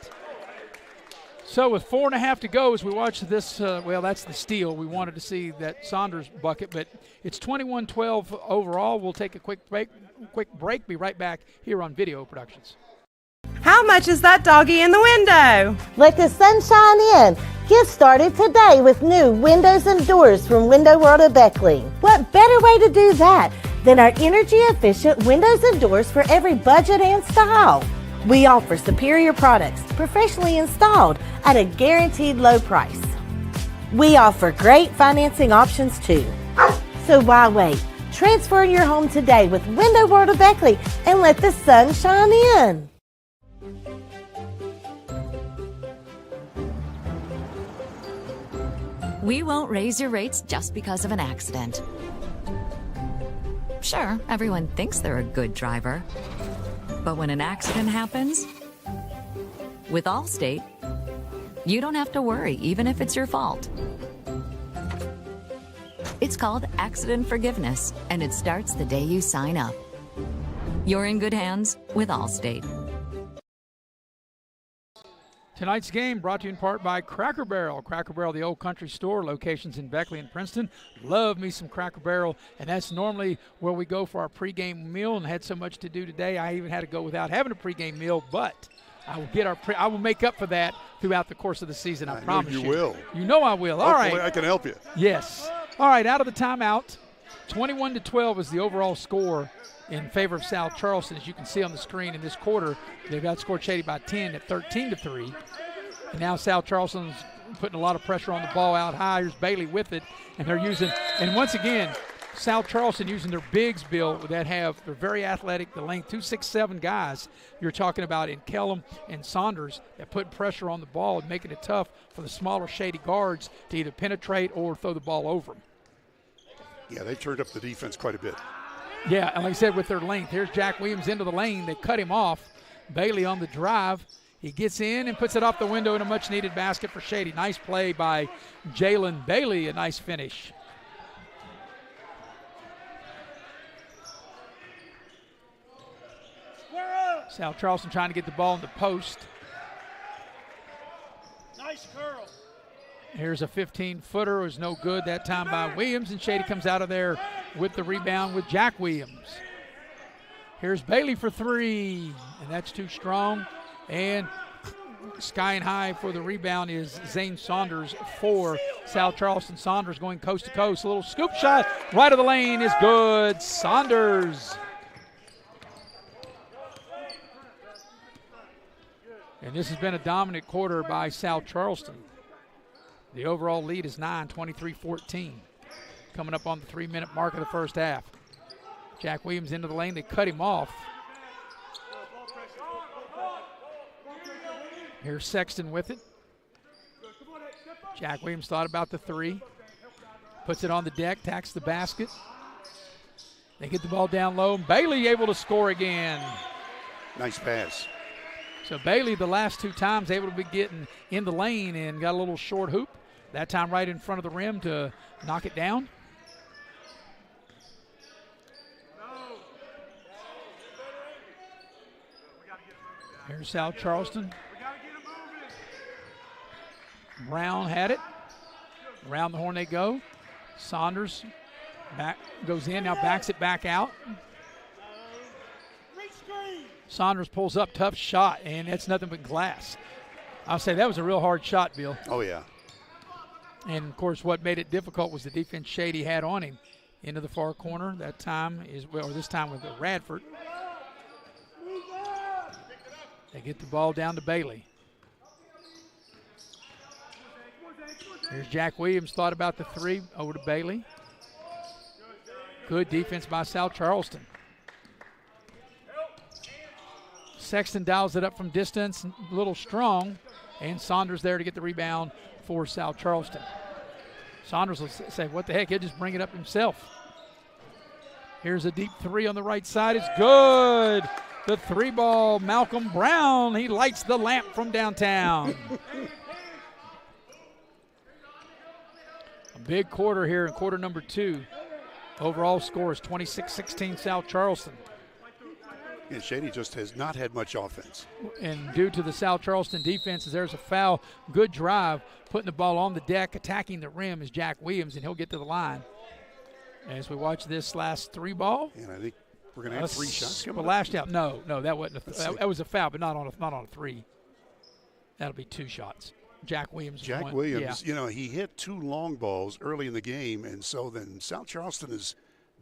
So with 4.5 to go as we watch this, well, that's the steal. We wanted to see that Saunders bucket, but it's 21-12 overall. We'll take a quick break. Be right back here on Video Productions. How much is that doggy in the window? Let the sunshine in. Get started today with new windows and doors from Window World of Beckley. What better way to do that than our energy-efficient windows and doors for every budget and style? We offer superior products, professionally installed at a guaranteed low price. We offer great financing options too. So why wait? Transfer your home today with Window World of Beckley and let the sun shine in. We won't raise your rates just because of an accident. Sure, everyone thinks they're a good driver. But when an accident happens, with Allstate, you don't have to worry, even if it's your fault. It's called accident forgiveness, and it starts the day you sign up. You're in good hands with Allstate. Tonight's game brought to you in part by Cracker Barrel. Cracker Barrel, the old country store, locations in Beckley and Princeton. Love me some Cracker Barrel, and that's normally where we go for our pregame meal, and had so much to do today, I even had to go without having a pregame meal, but I will I will make up for that throughout the course of the season, I promise you. You will. You know I will. All Hopefully right. I can help you. Yes. All right, out of the timeout, 21-12 is the overall score in favor of South Charleston. As you can see on the screen in this quarter, they've outscored Shady by 10 at 13-3. And now South Charleston's putting a lot of pressure on the ball out high. Here's Bailey with it, and they're using, and once again, South Charleston using their bigs, Bill, that they're very athletic, the length, 2'6'7" guys you're talking about in Kellum and Saunders that put pressure on the ball and making it tough for the smaller Shady guards to either penetrate or throw the ball over them. Yeah, they turned up the defense quite a bit. Yeah, and like I said, with their length, here's Jack Williams into the lane. They cut him off. Bailey on the drive. He gets in and puts it off the window in a much-needed basket for Shady. Nice play by Jalen Bailey, a nice finish. South Charleston trying to get the ball in the post. Nice curl. Here's a 15-footer. It was no good that time by Williams, and Shady comes out of there with the rebound with Jack Williams. Here's Bailey for three, and that's too strong. And skying high for the rebound is Zane Saunders for South Charleston. Saunders going coast to coast. A little scoop shot right of the lane is good. Saunders. And this has been a dominant quarter by South Charleston. The overall lead is 9, 23-14. Coming up on the 3-minute mark of the first half. Jack Williams into the lane. They cut him off. Here's Sexton with it. Jack Williams thought about the three. Puts it on the deck, tacks the basket. They get the ball down low. Bailey able to score again. Nice pass. So Bailey, the last 2 times, able to be getting in the lane and got a little short hoop. That time right in front of the rim to knock it down. Here's South Charleston. Brown had it. Around the horn they go. Saunders goes in, now backs it back out. Saunders pulls up, tough shot, and it's nothing but glass. I'll say that was a real hard shot, Bill. Oh, yeah. And, of course, what made it difficult was the defense Shady had on him. Into the far corner. That time this time with Radford. They get the ball down to Bailey. Here's Jack Williams, thought about the three, over to Bailey. Good defense by South Charleston. Sexton dials it up from distance, a little strong, and Saunders there to get the rebound for South Charleston. Saunders will say, what the heck, he'll just bring it up himself. Here's a deep three on the right side. It's good. The three ball, Malcolm Brown. He lights the lamp from downtown. A big quarter here in quarter number 2. Overall score is 26-16 South Charleston. Yeah, Shady just has not had much offense. And due to the South Charleston defenses, there's a foul. Good drive, putting the ball on the deck, attacking the rim is Jack Williams, and he'll get to the line. As we watch this last three ball. And I think we're going to have 3 shots coming up. Lashed out. No, that wasn't. That was a foul, but not on a 3. That'll be 2 shots. Jack Williams. Jack Williams, yeah. He hit 2 long balls early in the game, and so then South Charleston has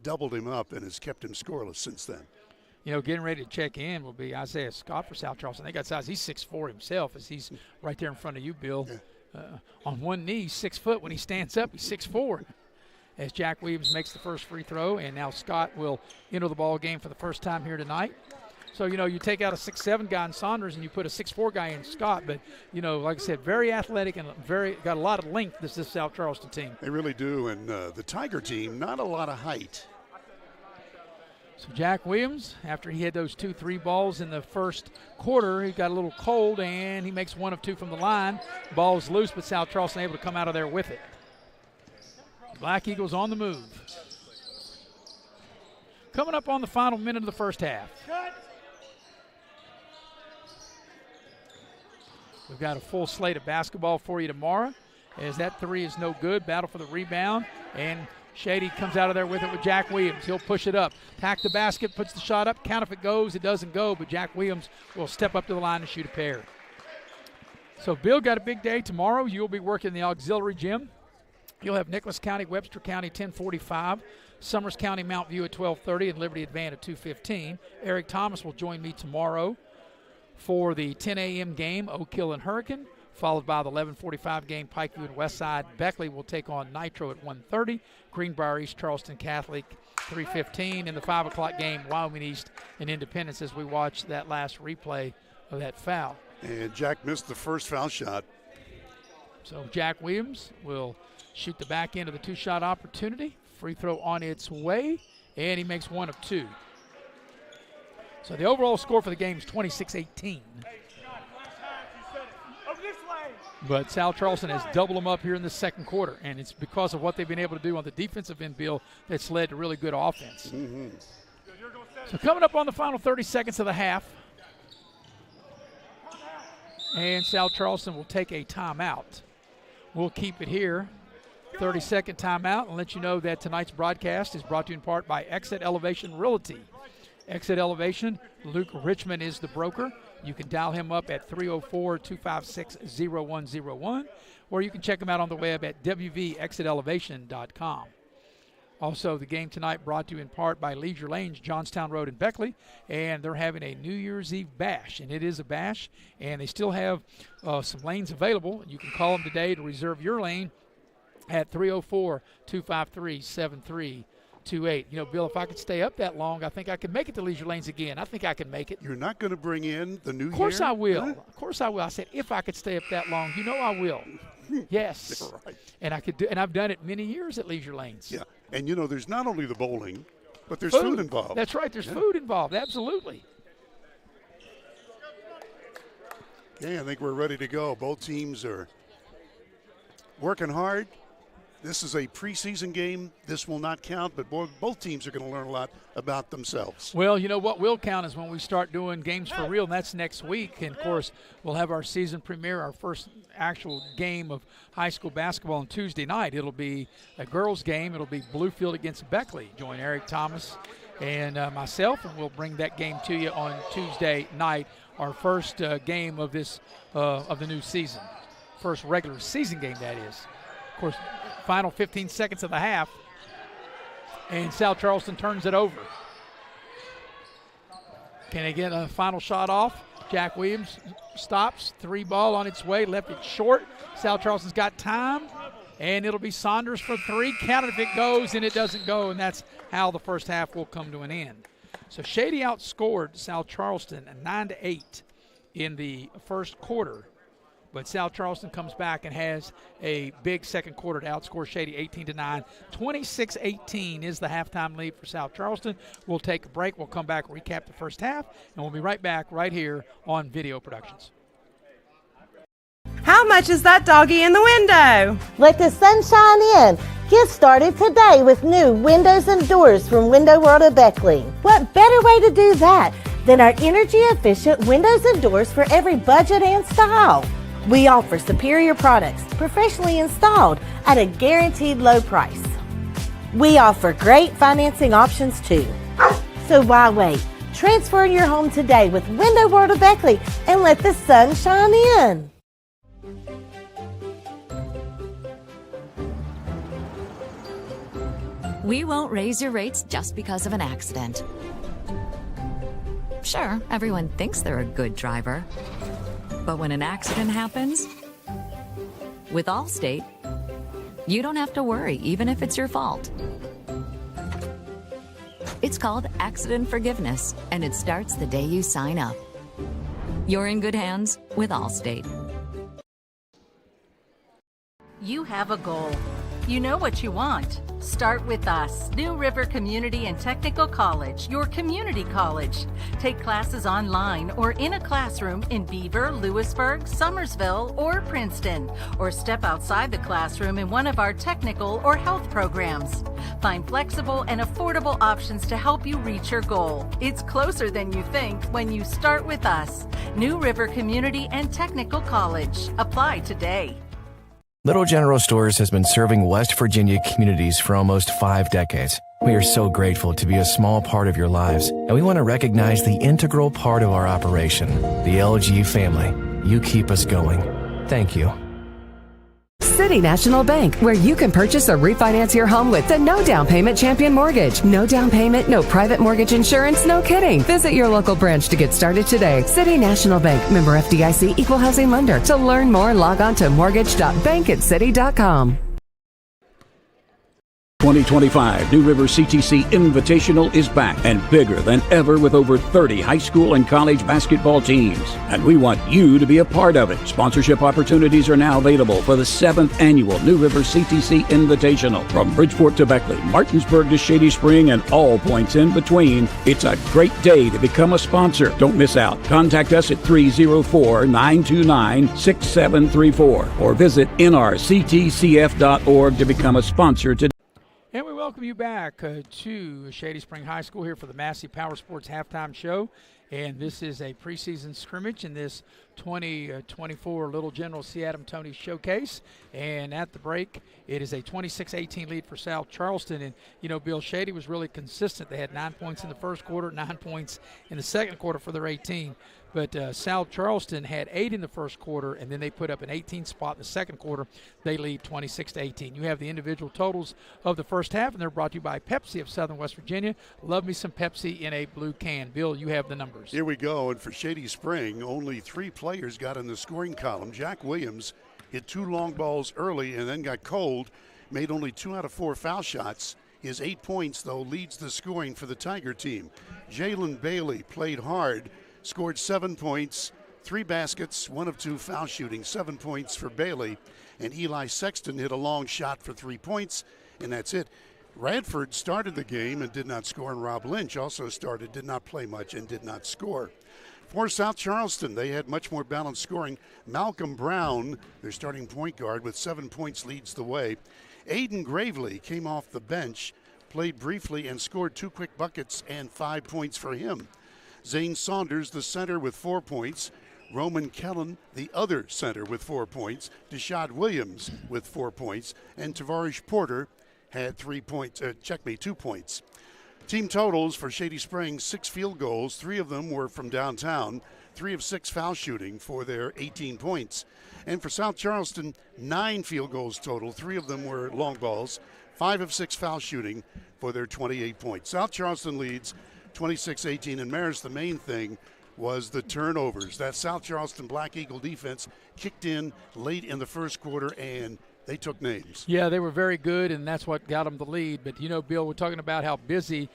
doubled him up and has kept him scoreless since then. Getting ready to check in will be Isaiah Scott for South Charleston. They got size. He's 6'4" himself, as he's right there in front of you, Bill. Yeah. On one knee, 6 foot. When he stands up, he's 6'4". As Jack Williams makes the first free throw, and now Scott will enter the ball game for the first time here tonight. So, you take out a 6'7" guy in Saunders and you put a 6'4" guy in Scott. But, like I said, very athletic and got a lot of length, this South Charleston team. They really do. And the Tiger team, not a lot of height. So Jack Williams, after he had those 2 3 balls in the first quarter, he got a little cold, and he makes 1 of 2 from the line. Ball is loose, but South Charleston able to come out of there with it. Black Eagles on the move. Coming up on the final minute of the first half. We've got a full slate of basketball for you tomorrow, as that 3 is no good. Battle for the rebound, and Shady comes out of there with it with Jack Williams. He'll push it up, tack the basket, puts the shot up. Count if it goes, it doesn't go, but Jack Williams will step up to the line and shoot a pair. So Bill got a big day tomorrow. You'll be working in the auxiliary gym. You'll have Nicholas County, Webster County, 10:45. Summers County, Mount View at 12:30, and Liberty Advance at 2:15. Eric Thomas will join me tomorrow for the 10 a.m. game, Oak Hill and Hurricane, followed by the 11:45 game, Pikeview and Westside. Beckley will take on Nitro at 1:30. Greenbrier East, Charleston Catholic, 3:15. In the 5 o'clock game, Wyoming East and Independence, as we watch that last replay of that foul. And Jack missed the first foul shot. So Jack Williams will shoot the back end of the 2-shot opportunity. Free throw on its way, and he makes 1 of 2. So the overall score for the game is 26-18. But South Charleston has doubled them up here in the second quarter, and it's because of what they've been able to do on the defensive end, Bill, that's led to really good offense. Mm-hmm. So coming up on the final 30 seconds of the half, and South Charleston will take a timeout. We'll keep it here. 30-second timeout, and let you know that tonight's broadcast is brought to you in part by Exit Elevation Realty. Exit Elevation, Luke Richmond is the broker. You can dial him up at 304-256-0101, or you can check him out on the web at wvexitelevation.com. Also, the game tonight brought to you in part by Leisure Lanes, Johnstown Road in Beckley, and they're having a New Year's Eve bash, and it is a bash, and they still have some lanes available. You can call them today to reserve your lane at 304-253-7325. 2-8. You know, Bill, if I could stay up that long, I think I could make it to Leisure Lanes again. I think I can make it. You're not going to bring in the new year? Of course I will. Huh? Of course I will. I said if I could stay up that long, you know I will. Yes. Right. And I could do, and I've done it many years at Leisure Lanes. Yeah. And, you know, there's not only the bowling, but there's food involved. That's right. There's food involved. Absolutely. Yeah, I think we're ready to go. Both teams are working hard. This is a preseason game. This will not count, but both teams are going to learn a lot about themselves. Well, you know what will count is when we start doing games for real, and that's next week. And, of course, we'll have our season premiere, our first actual game of high school basketball on Tuesday night. It'll be a girls' game. It'll be Bluefield against Beckley. Join Eric Thomas and myself, and we'll bring that game to you on Tuesday night, our first game of this of the new season, first regular season game, that is. Of course, final 15 seconds of the half, and South Charleston turns it over. Can they get a final shot off? Jack Williams stops, 3 ball on its way, left it short. South Charleston's got time, and it'll be Saunders for 3. Count it if it goes, and it doesn't go, and that's how the first half will come to an end. So Shady outscored South Charleston 9-8 in the first quarter. But South Charleston comes back and has a big second quarter to outscore Shady 18-9. 26-18 is the halftime lead for South Charleston. We'll take a break. We'll come back, recap the first half, and we'll be right back right here on Video Productions. How much is that doggy in the window? Let the sun shine in. Get started today with new windows and doors from Window World of Beckley. What better way to do that than our energy-efficient windows and doors for every budget and style? We offer superior products, professionally installed at a guaranteed low price. We offer great financing options too. So why wait? Transfer your home today with Window World of Beckley and let the sun shine in. We won't raise your rates just because of an accident. Sure, everyone thinks they're a good driver. But when an accident happens, with Allstate, you don't have to worry, even if it's your fault. It's called accident forgiveness, and it starts the day you sign up. You're in good hands with Allstate. You have a goal. You know what you want. Start with us. New River Community and Technical College, your community college. Take classes online or in a classroom in Beaver, Lewisburg, Summersville, or Princeton. Or step outside the classroom in one of our technical or health programs. Find flexible and affordable options to help you reach your goal. It's closer than you think when you start with us. New River Community and Technical College. Apply today. Little General Stores has been serving West Virginia communities for almost 5 decades. We are so grateful to be a small part of your lives, and we want to recognize the integral part of our operation, the LG family. You keep us going. Thank you. City National Bank, where you can purchase or refinance your home with the no down payment champion mortgage. No down payment, no private mortgage insurance, no kidding. Visit your local branch to get started today. City National Bank, member FDIC, equal housing lender. To learn more, log on to mortgage.bankatcity.com. 2025 New River CTC Invitational is back and bigger than ever with over 30 high school and college basketball teams. And we want you to be a part of it. Sponsorship opportunities are now available for the 7th annual New River CTC Invitational. From Bridgeport to Beckley, Martinsburg to Shady Spring, and all points in between, it's a great day to become a sponsor. Don't miss out. Contact us at 304-929-6734 or visit nrctcf.org to become a sponsor today. And we welcome you back to Shady Spring High School here for the Massey Power Sports Halftime Show. And this is a preseason scrimmage in this 2024 Little General C. Adam Toney Showcase. And at the break, it is a 26-18 lead for South Charleston. And, you know, Bill, Shady was really consistent. They had 9 points in the first quarter, 9 points in the second quarter for their 18. But South Charleston had 8 in the first quarter, and then they put up an 18 spot in the second quarter. They lead 26-18. You have the individual totals of the first half, and they're brought to you by Pepsi of Southern West Virginia. Love me some Pepsi in a blue can. Bill, you have the numbers. Here we go. And for Shady Spring, only 3 players got in the scoring column. Jack Williams hit 2 long balls early and then got cold, made only 2 out of 4 foul shots. His 8 points, though, leads the scoring for the Tiger team. Jalen Bailey played hard, scored 7 points, 3 baskets, 1 of 2 foul shooting, 7 points for Bailey. And Eli Sexton hit a long shot for 3 points, and that's it. Radford started the game and did not score, and Rob Lynch also started, did not play much, and did not score. For South Charleston, they had much more balanced scoring. Malcolm Brown, their starting point guard, with 7 points leads the way. Aiden Gravely came off the bench, played briefly, and scored 2 quick buckets and 5 points for him. Zane Saunders, the center, with 4 points. Roman Kellen, the other center, with 4 points. Deshad Williams with 4 points. And Tavarish Porter had 2 points. Team totals for Shady Springs, 6 field goals. 3 of them were from downtown. 3 of 6 foul shooting for their 18 points. And for South Charleston, 9 field goals total. 3 of them were long balls. 5 of 6 foul shooting for their 28 points. South Charleston leads 26-18. And Maris, the main thing was the turnovers. That South Charleston Black Eagle defense kicked in late in the first quarter, and they took names. Yeah, they were very good, and that's what got them the lead. But, Bill, we're talking about how busy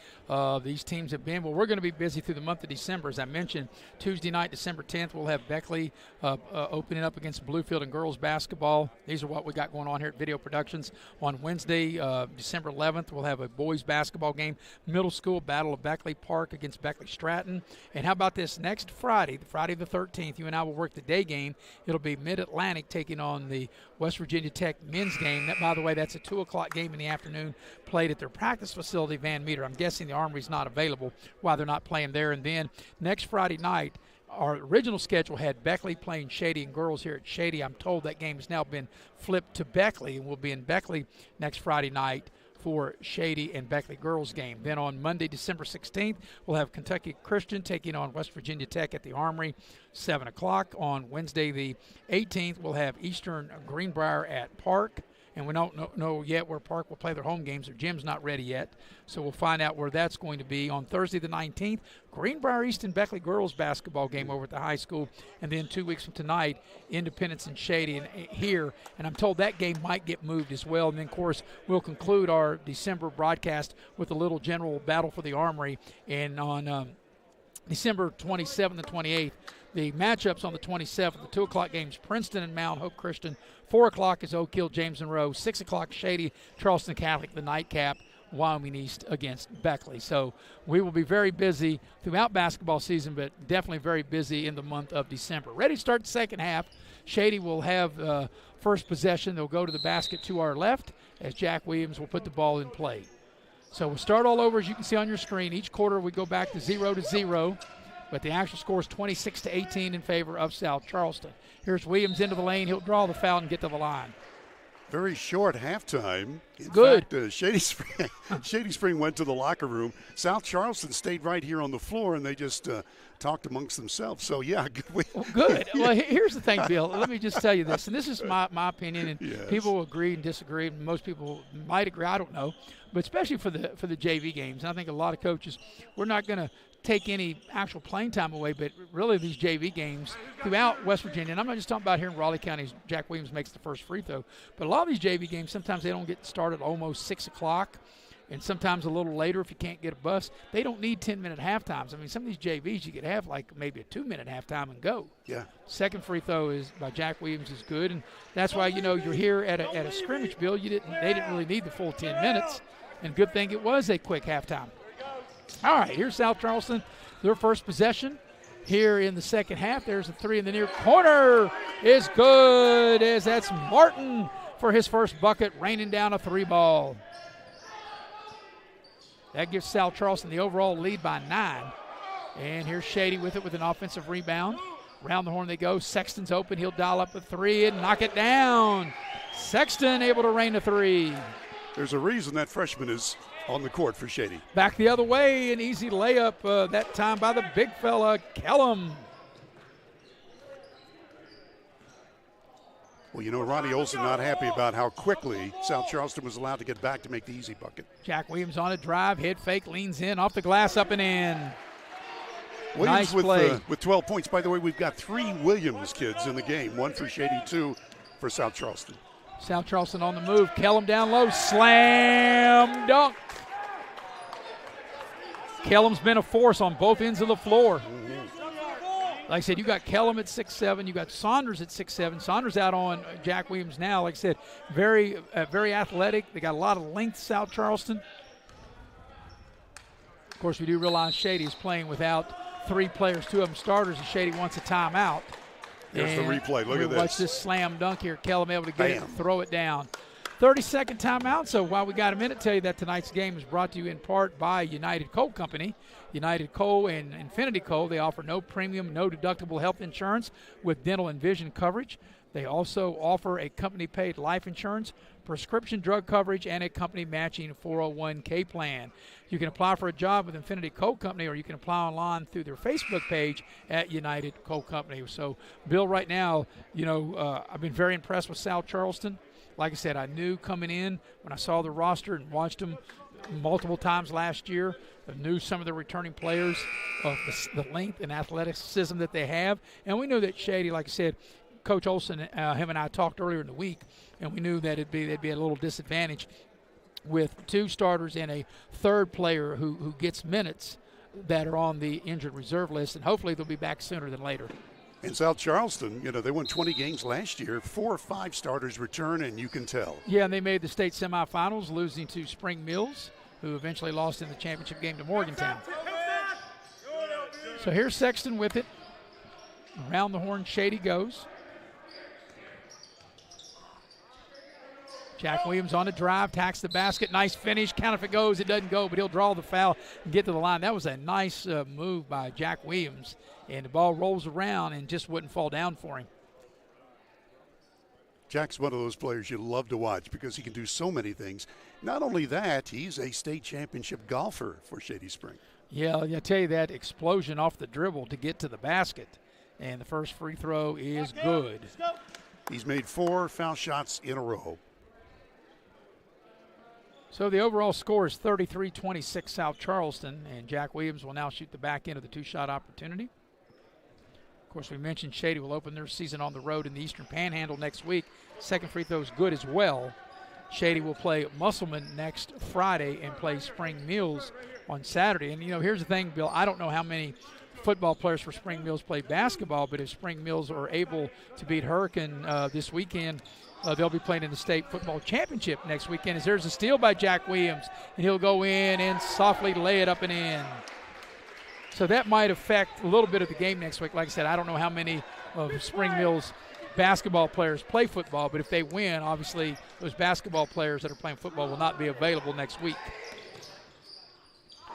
these teams have been. Well, we're going to be busy through the month of December. As I mentioned, Tuesday night, December 10th, we'll have Beckley opening up against Bluefield in girls basketball. These are what we got going on here at Video Productions. On Wednesday, December 11th, we'll have a boys basketball game, middle school battle of Beckley Park against Beckley Stratton. And how about this next Friday, Friday the 13th, you and I will work the day game. It'll be Mid-Atlantic taking on the West Virginia Tech men's game. That, by the way, that's a 2 o'clock game in the afternoon, played at their practice facility, Van Meter. I'm guessing the Armory's not available while they're not playing there. And then next Friday night, our original schedule had Beckley playing Shady and girls here at Shady. I'm told that game has now been flipped to Beckley, and we'll be in Beckley next Friday night for Shady and Beckley girls game. Then on Monday, December 16th, we'll have Kentucky Christian taking on West Virginia Tech at the Armory, 7 o'clock. On Wednesday, the 18th, we'll have Eastern Greenbrier at Park. And we don't know yet where Park will play their home games. Their gym's not ready yet, so we'll find out where that's going to be. On Thursday the 19th, Greenbrier East and Beckley girls basketball game over at the high school. And then 2 weeks from tonight, Independence and Shady here. And I'm told that game might get moved as well. And then, of course, we'll conclude our December broadcast with a little general battle for the Armory. And on December 27th and 28th, the matchups on the 27th, the 2 o'clock games, Princeton and Mount Hope Christian. 4 o'clock is Oak Hill, James Monroe. 6 o'clock, Shady, Charleston Catholic, the nightcap, Wyoming East against Beckley. So we will be very busy throughout basketball season, but definitely very busy in the month of December. Ready to start the second half. Shady will have first possession. They'll go to the basket to our left as Jack Williams will put the ball in play. So we'll start all over, as you can see on your screen. Each quarter we go back to 0-0. But the actual score is 26-18 in favor of South Charleston. Here's Williams into the lane. He'll draw the foul and get to the line. Very short halftime. In Good. fact, Shady Spring went to the locker room. South Charleston stayed right here on the floor, and they just talked amongst themselves. So, yeah, good. Well, good. Well, here's the thing, Bill. Let me just tell you this, and this is my opinion, and yes. People will agree and disagree. Most people might agree. I don't know. But especially for the JV games, and I think a lot of coaches, we're not going to take any actual playing time away, but really these JV games throughout West Virginia, and I'm not just talking about here in Raleigh County, Jack Williams makes the first free throw, but a lot of these JV games, sometimes they don't get started almost 6 o'clock, and sometimes a little later if you can't get a bus. They don't need 10-minute halftimes. I mean, some of these JVs you could have like maybe a 2-minute halftime and go. Yeah. Second free throw is by Jack Williams is good, and that's why, you're here at a scrimmage, Bill. They didn't really need the full 10 minutes, and good thing it was a quick halftime. All right, here's South Charleston, their first possession here in the second half. There's a three in the near corner. Is good, as that's Martin for his first bucket, raining down a 3 ball. That gives South Charleston the overall lead by 9. And here's Shady with it with an offensive rebound. Around the horn they go. Sexton's open. He'll dial up a 3 and knock it down. Sexton able to rain a 3. There's a reason that freshman is on the court for Shady. Back the other way, an easy layup that time by the big fella, Kellum. Well, Ronnie Olson not happy about how quickly South Charleston was allowed to get back to make the easy bucket. Jack Williams on a drive, head fake, leans in, off the glass, up and in. Williams nice with 12 points. By the way, we've got 3 Williams kids in the game, 1 for Shady, 2 for South Charleston. South Charleston on the move. Kellum down low. Slam dunk. Kellum's been a force on both ends of the floor. Like I said, you got Kellum at 6'7", you got Saunders at 6'7". Saunders out on Jack Williams now. Like I said, very athletic. They got a lot of length, South Charleston. Of course, we do realize Shady is playing without 3 players, 2 of them starters, and Shady wants a timeout. Here's the replay. Look at this. Watch this slam dunk here. Kellum able to get it and throw it down. 30-second timeout. So while we got a minute, tell you that tonight's game is brought to you in part by United Coal Company. United Coal and Infinity Coal, they offer no premium, no deductible health insurance with dental and vision coverage. They also offer a company-paid life insurance, prescription drug coverage, and a company-matching 401k plan. You can apply for a job with Infinity Coal Company, or you can apply online through their Facebook page at United Coal Company. So, Bill, right now, I've been very impressed with South Charleston. Like I said, I knew coming in when I saw the roster and watched them multiple times last year, I knew some of the returning players of the length and athleticism that they have. And we knew that Shady, like I said, Coach Olson, him and I talked earlier in the week, and we knew that they'd be a little disadvantage with 2 starters and a third player who gets minutes that are on the injured reserve list, and hopefully they'll be back sooner than later. In South Charleston, they won 20 games last year. 4 or 5 starters return, and you can tell. Yeah, and they made the state semifinals, losing to Spring Mills, who eventually lost in the championship game to Morgantown. So here's Sexton with it. Around the horn, Shady goes. Jack Williams on the drive, tacks the basket. Nice finish. Count if it goes. It doesn't go, but he'll draw the foul and get to the line. That was a nice move by Jack Williams. And the ball rolls around and just wouldn't fall down for him. Jack's one of those players you love to watch because he can do so many things. Not only that, he's a state championship golfer for Shady Spring. Yeah, I tell you, that explosion off the dribble to get to the basket. And the first free throw is good. He's made 4 foul shots in a row. So the overall score is 33-26 South Charleston, and Jack Williams will now shoot the back end of the 2-shot opportunity. Of course, we mentioned Shady will open their season on the road in the Eastern Panhandle next week. Second free throw is good as well. Shady will play Musselman next Friday and play Spring Mills on Saturday. And, here's the thing, Bill, I don't know how many football players for Spring Mills play basketball, but if Spring Mills are able to beat Hurricane this weekend, they'll be playing in the state football championship next weekend. As there's a steal by Jack Williams, and he'll go in and softly lay it up and in. So that might affect a little bit of the game next week. Like I said, I don't know how many of Spring Mills basketball players play football, but if they win, obviously those basketball players that are playing football will not be available next week.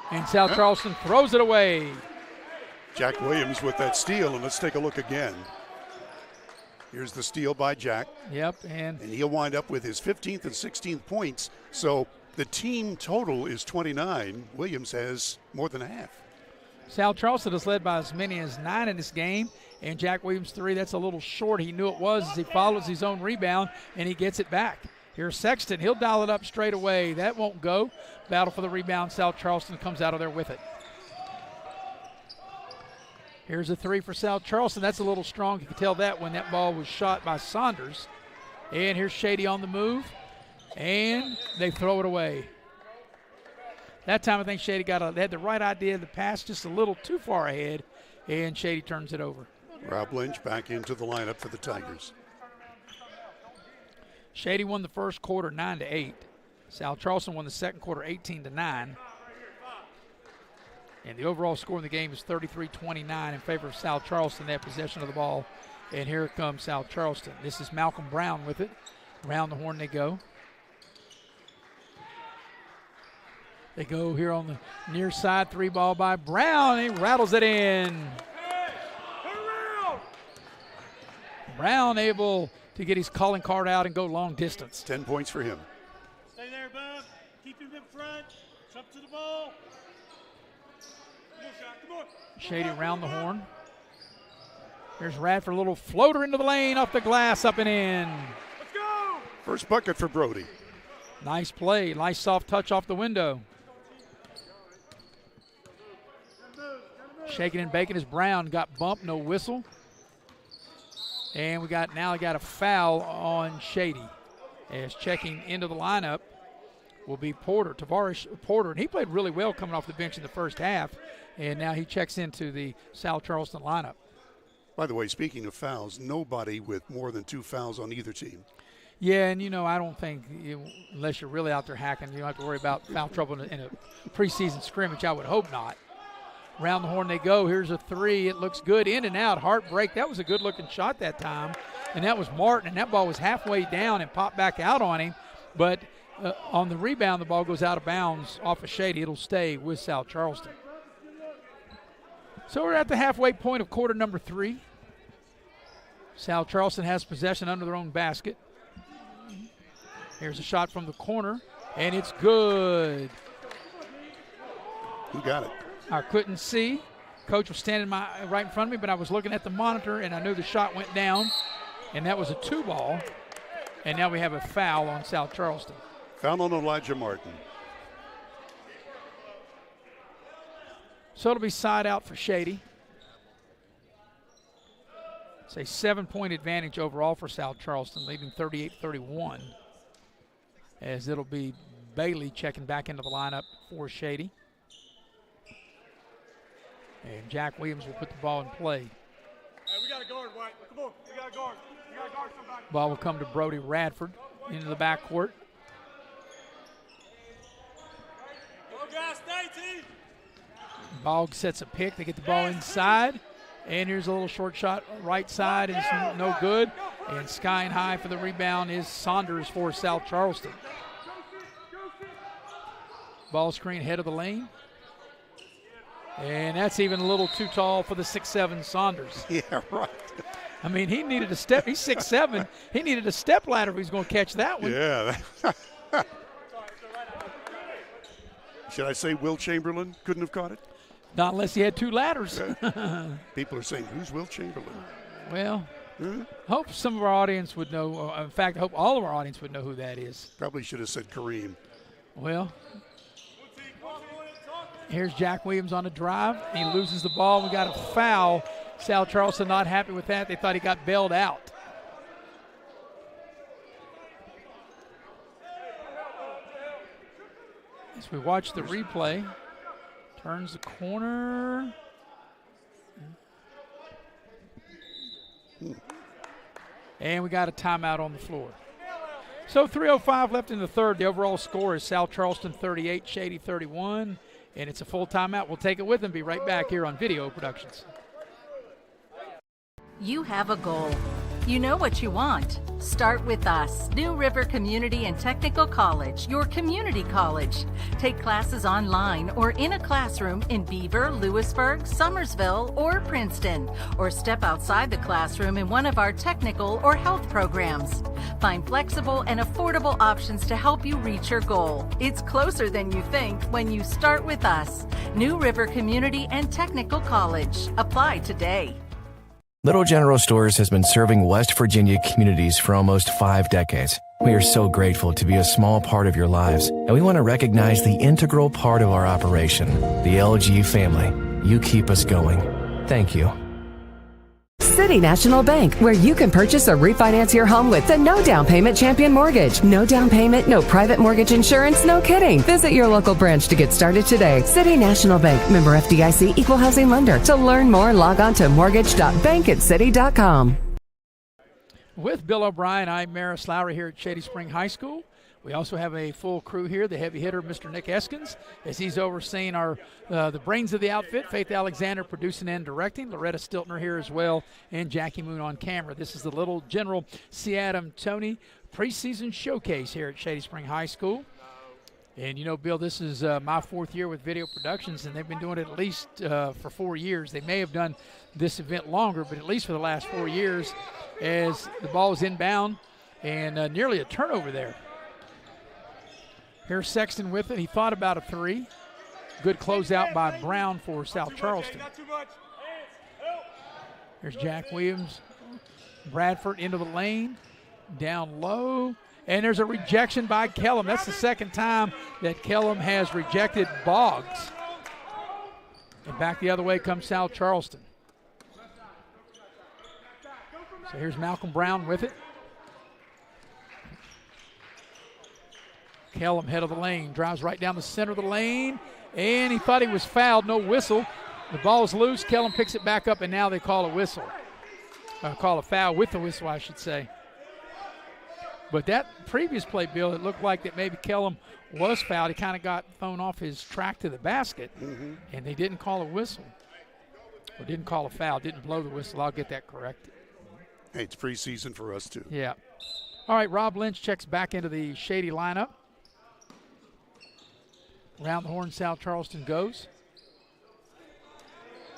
And South Charleston throws it away. Jack Williams with that steal, and let's take a look again. Here's the steal by Jack. Yep, and he'll wind up with his 15th and 16th points. So the team total is 29. Williams has more than half. South Charleston is led by as many as 9 in this game, and Jack Williams 3, that's a little short. He knew it was as he follows his own rebound, and he gets it back. Here's Sexton. He'll dial it up straight away. That won't go. Battle for the rebound. South Charleston comes out of there with it. Here's a 3 for South Charleston. That's a little strong. You could tell that when that ball was shot by Saunders. And here's Shady on the move, and they throw it away. That time I think Shady they had the right idea. The pass just a little too far ahead, and Shady turns it over. Rob Lynch back into the lineup for the Tigers. Shady won the first quarter 9-8. South Charleston won the second quarter 18-9. And the overall score in the game is 33-29 in favor of South Charleston. They have possession of the ball. And here comes South Charleston. This is Malcolm Brown with it. Around the horn they go. They go here on the near side. 3 ball by Brown. He rattles it in. Brown able to get his calling card out and go long distance. 10 points for him. Stay there, Bob. Keep him in front. Jump to the ball. Come on. Shady around the horn. Here's Radford, a little floater into the lane, off the glass, up and in. Let's go. First bucket for Brody. Nice play. Nice soft touch off the window. Shaking and baking is Brown. Got bumped, no whistle. And we got a foul on Shady. As checking into the lineup will be Tavares Porter, and he played really well coming off the bench in the first half, and now he checks into the South Charleston lineup. By the way, speaking of fouls, nobody with more than 2 fouls on either team. Yeah, and I don't think, unless you're really out there hacking, you don't have to worry about foul trouble in a preseason scrimmage. I would hope not. Around the horn they go. Here's a 3. It looks good. In and out. Heartbreak. That was a good-looking shot that time. And that was Martin, and that ball was halfway down and popped back out on him. But on the rebound, the ball goes out of bounds off of Shady. It'll stay with South Charleston. So we're at the halfway point of quarter number 3. South Charleston has possession under their own basket. Here's a shot from the corner, and it's good. Who got it? I couldn't see. Coach was standing right in front of me, but I was looking at the monitor, and I knew the shot went down, and that was a 2-ball. And now we have a foul on South Charleston. Foul on Elijah Martin. So it'll be side out for Shady. It's a 7-point advantage overall for South Charleston, leading 38-31. As it'll be Bailey checking back into the lineup for Shady. And Jack Williams will put the ball in play. Hey, we got a guard, White. Come on, we got a guard. We got to guard somebody. Ball will come to Brody Radford into the backcourt. Go, guys, stay, team. Bogg sets a pick. They get the ball inside. And here's a little short shot right side. It's no good. And skying high for the rebound is Saunders for South Charleston. Ball screen head of the lane. And that's even a little too tall for the 6'7" Saunders. Yeah, right. I mean, he needed a step. He's 6'7". He needed a step ladder if he's going to catch that one. Yeah. Should I say Will Chamberlain couldn't have caught it? Not unless he had 2 ladders. People are saying, who's Will Chamberlain? Well, hope some of our audience would know. In fact, I hope all of our audience would know who that is. Probably should have said Kareem. Well, here's Jack Williams on a drive. He loses the ball. We got a foul. South Charleston not happy with that. They thought he got bailed out. As we watch the replay, turns the corner. And we got a timeout on the floor. So 3:05 left in the third. The overall score is South Charleston 38, Shady 31. And it's a full timeout. We'll take it with them. Be right back here on Video Productions. You have a goal. You know what you want. Start with us. New River Community and Technical College, your community college. Take classes online or in a classroom in Beaver, Lewisburg, Summersville, or Princeton. Or step outside the classroom in one of our technical or health programs. Find flexible and affordable options to help you reach your goal. It's closer than you think when you start with us. New River Community and Technical College. Apply today. Little General Stores has been serving West Virginia communities for almost 5 decades. We are so grateful to be a small part of your lives, and we want to recognize the integral part of our operation, the LG family. You keep us going. Thank you. City National Bank, where you can purchase or refinance your home with the no down payment champion mortgage. No down payment, no private mortgage insurance, no kidding. Visit your local branch to get started today. City National Bank, member FDIC, equal housing lender. To learn more, log on to mortgage.bankatcity.com. With Bill O'Brien, I'm Maris Lowry here at Shady Spring High School. We also have a full crew here, the heavy hitter, Mr. Nick Eskins, as he's overseeing our the brains of the outfit, Faith Alexander producing and directing, Loretta Stiltner here as well, and Jackie Moon on camera. This is the Little General C. Toney preseason showcase here at Shady Spring High School. And, you know, Bill, this is my 4th year with Video Productions, and they've been doing it at least for 4 years. They may have done this event longer, but at least for the last 4 years, as the ball is inbound and nearly a turnover there. Here's Sexton with it. He thought about a 3. Good closeout by Brown for South Charleston. Here's Jack Williams. Bradford into the lane. Down low. And there's a rejection by Kellum. That's the second time that Kellum has rejected Boggs. And back the other way comes South Charleston. So here's Malcolm Brown with it. Kellum, head of the lane, drives right down the center of the lane, and he thought he was fouled, no whistle. The ball's loose. Kellum picks it back up, and now they call a whistle. Call a foul with the whistle, I should say. But that previous play, Bill, it looked like that maybe Kellum was fouled. He kind of got thrown off his track to the basket, and they didn't call a whistle. Or didn't call a foul, didn't blow the whistle. I'll get that corrected. Hey, it's preseason for us, too. Yeah. All right, Rob Lynch checks back into the Shady lineup. Around the horn, South Charleston goes.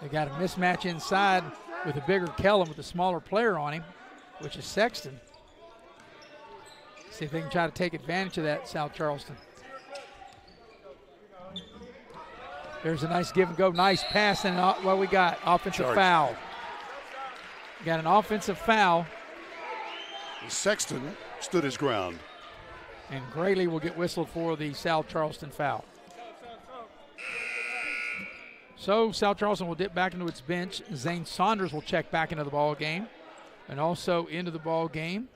They got a mismatch inside with a bigger Kellum with a smaller player on him, which is Sexton. See if they can try to take advantage of that, South Charleston. There's a nice give and go, nice pass, and what we got? Offensive foul. Got an offensive foul. Sexton stood his ground. And Graley will get whistled for the South Charleston foul. So South Charleston will dip back into its bench. Zane Saunders will check back into the ball game. And also into the ball game,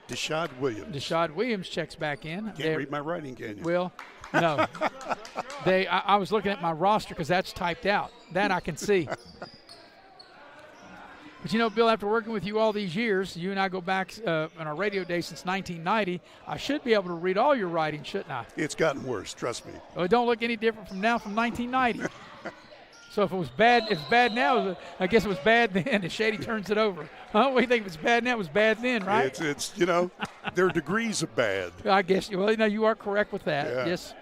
Deshad Williams. Deshad Williams checks back in. Can't read my writing, can you? Will, no. I was looking at my roster because that's typed out. That I can see. But, you know, Bill, after working with you all these years, you and I go back on our radio day since 1990, I should be able to read all your writing, shouldn't I? It's gotten worse, trust me. Well, it don't look any different from 1990. So if it was bad, it's bad now. I guess it was bad then. If Shady turns it over, huh? What do you think? If it's bad now, it was bad then, right? It's you know, there are degrees of bad. I guess. Well, you know, you are correct with that. Yeah. Yes,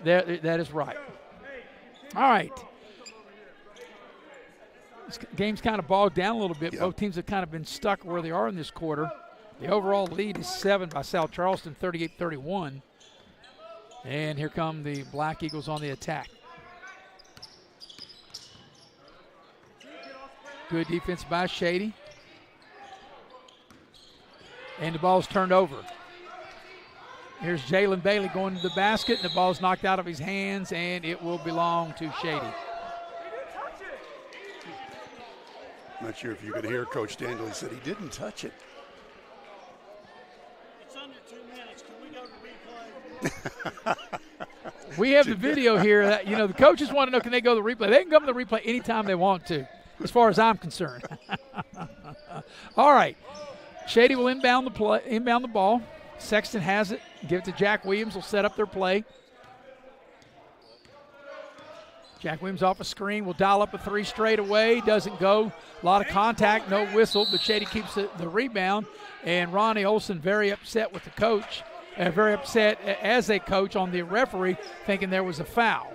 that is right. All right. This game's kind of bogged down a little bit. Yeah. Both teams have kind of been stuck where they are in this quarter. The overall lead is 7 by South Charleston, 38-31. And here come the Black Eagles on the attack. Good defense by Shady. And the ball's turned over. Here's Jalen Bailey going to the basket, and the ball's knocked out of his hands, and it will belong to Shady. I'm not sure if you could hear Coach Daniel. He said he didn't touch it. It's under 2 minutes. Can we go to replay? We have the video here. That, you know, the coaches want to know, can they go to the replay? They can go to the replay anytime they want to, as far as I'm concerned. All right. Shady will inbound the ball. Sexton has it. Give it to Jack Williams. Will set up their play. Jack Williams off a screen. Will dial up a 3 straight away. Doesn't go. A lot of contact. No whistle. But Shady keeps the rebound. And Ronnie Olson very upset with the coach. Very upset as a coach on the referee, thinking there was a foul.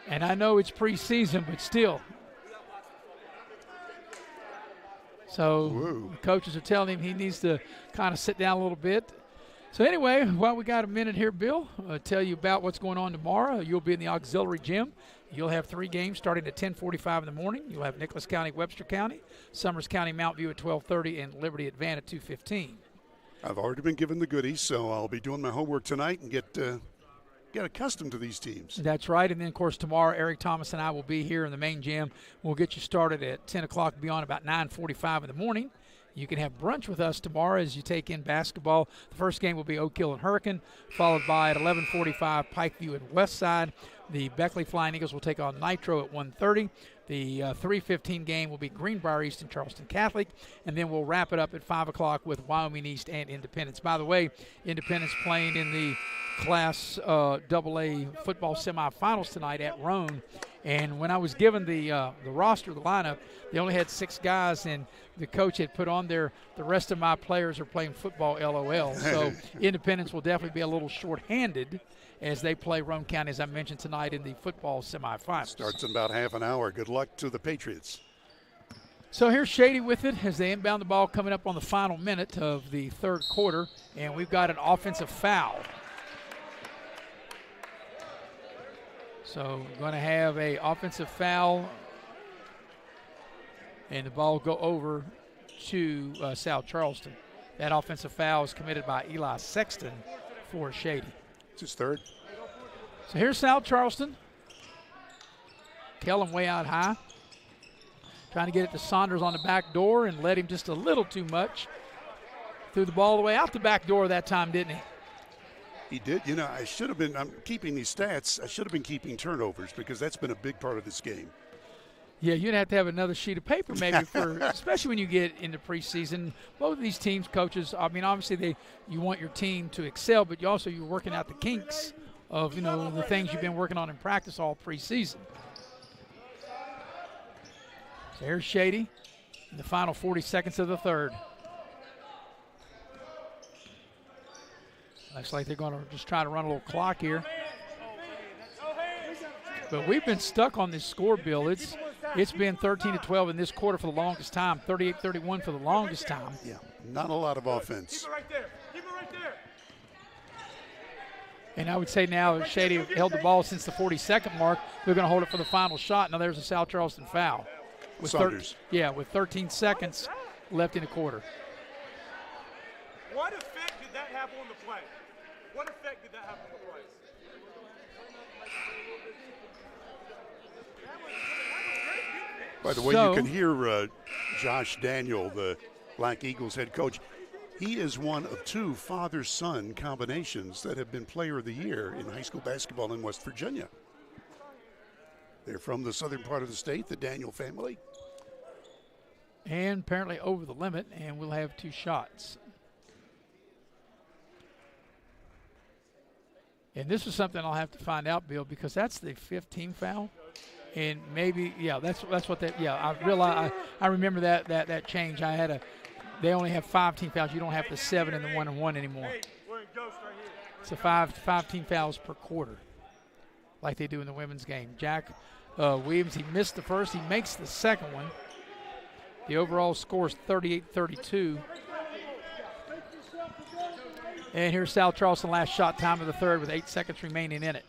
And I know it's preseason, but still. So the coaches are telling him he needs to kind of sit down a little bit. So anyway, while we got a minute here, Bill, I'll tell you about what's going on tomorrow. You'll be in the auxiliary gym. You'll have 3 games starting at 10:45 in the morning. You'll have Nicholas County, Webster County, Summers County, Mount View at 12:30, and Liberty at Van at 2:15. I've already been given the goodies, so I'll be doing my homework tonight and get accustomed to these teams. That's right. And then, of course, tomorrow, Eric Thomas and I will be here in the main gym. We'll get you started at 10 o'clock, be on about 9:45 in the morning. You can have brunch with us tomorrow as you take in basketball. The first game will be Oak Hill and Hurricane, followed by at 11:45 Pikeview and Westside. The Beckley Flying Eagles will take on Nitro at 1:30. The 3:15 game will be Greenbrier East and Charleston Catholic. And then we'll wrap it up at 5 o'clock with Wyoming East and Independence. By the way, Independence playing in the Class AA football semifinals tonight at Roan. And when I was given the roster, the lineup, they only had 6 guys, and the coach had put on there, the rest of my players are playing football, LOL. So Independence will definitely be a little short-handed as they play Roan County, as I mentioned tonight, in the football semifinals. Starts in about half an hour. Good luck to the Patriots. So here's Shady with it as they inbound the ball coming up on the final minute of the third quarter, and we've got an offensive foul. So we're going to have a offensive foul, and the ball will go over to South Charleston. That offensive foul is committed by Eli Sexton for Shady. It's his third. So here's South Charleston. Kellum way out high. Trying to get it to Saunders on the back door and led him just a little too much. Threw the ball the way out the back door that time, didn't he? He did. You know, I should have been. I'm keeping these stats. I should have been keeping turnovers because that's been a big part of this game. Yeah, you'd have to have another sheet of paper maybe for, especially when you get into preseason. Both of these teams, coaches, I mean, obviously you want your team to excel, but you're working out the kinks of, the things you've been working on in practice all preseason. So here's Shady in the final 40 seconds of the third. Looks like they're going to just try to run a little clock here. But we've been stuck on this score, Bill. It's been 13-12 in this quarter for the longest time, 38-31 for the longest time. Yeah, not a lot of offense. Keep it right there. Keep it right there. And I would say now Shady held the ball since the 40-second mark. They're going to hold it for the final shot. Now there's a South Charleston foul. With with 13 seconds left in the quarter. What effect did that have on the play? What effect did that have on the play? By the way, you can hear Josh Daniel, the Black Eagles head coach. He is one of 2 father-son combinations that have been Player of the Year in high school basketball in West Virginia. They're from the southern part of the state, the Daniel family. And apparently over the limit, and we'll have 2 shots. And this is something I'll have to find out, Bill, because that's the 5th team foul. And maybe, that's what that. I realize. I remember that change. They only have 5 team fouls. You don't have the 7 and the 1-and-1 anymore. So 5 team fouls per quarter, like they do in the women's game. Jack Williams, he missed the first. He makes the second one. The overall score is 38-32. And here's South Charleston, last shot time of the third with 8 seconds remaining in it.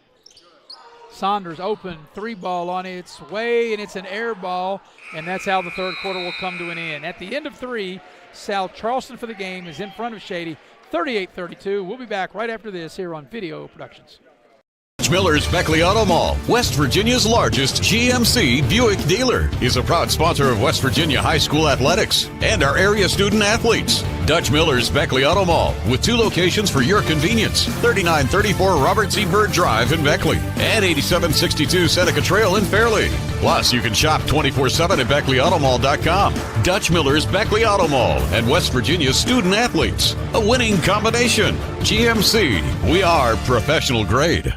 Saunders open, 3 ball on its way, and it's an air ball, and that's how the third quarter will come to an end. At the end of 3, South Charleston for the game is in front of Shady, 38-32. We'll be back right after this here on Video Productions. Miller's Beckley Auto Mall, West Virginia's largest GMC Buick dealer, is a proud sponsor of West Virginia High School athletics and our area student athletes. Dutch Miller's Beckley Auto Mall, with 2 locations for your convenience, 3934 Robert C. Byrd Drive in Beckley and 8762 Seneca Trail in Fairleigh. Plus, you can shop 24/7 at BeckleyAutomall.com. Dutch Miller's Beckley Auto Mall and West Virginia's student athletes, a winning combination. GMC, we are professional grade.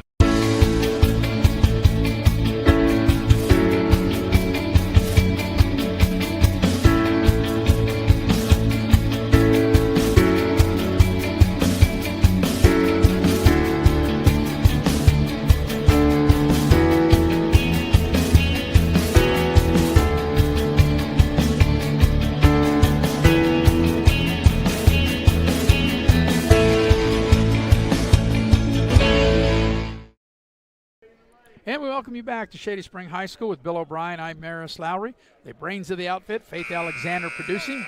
And we welcome you back to Shady Spring High School with Bill O'Brien. I'm Maris Lowry. The brains of the outfit, Faith Alexander producing.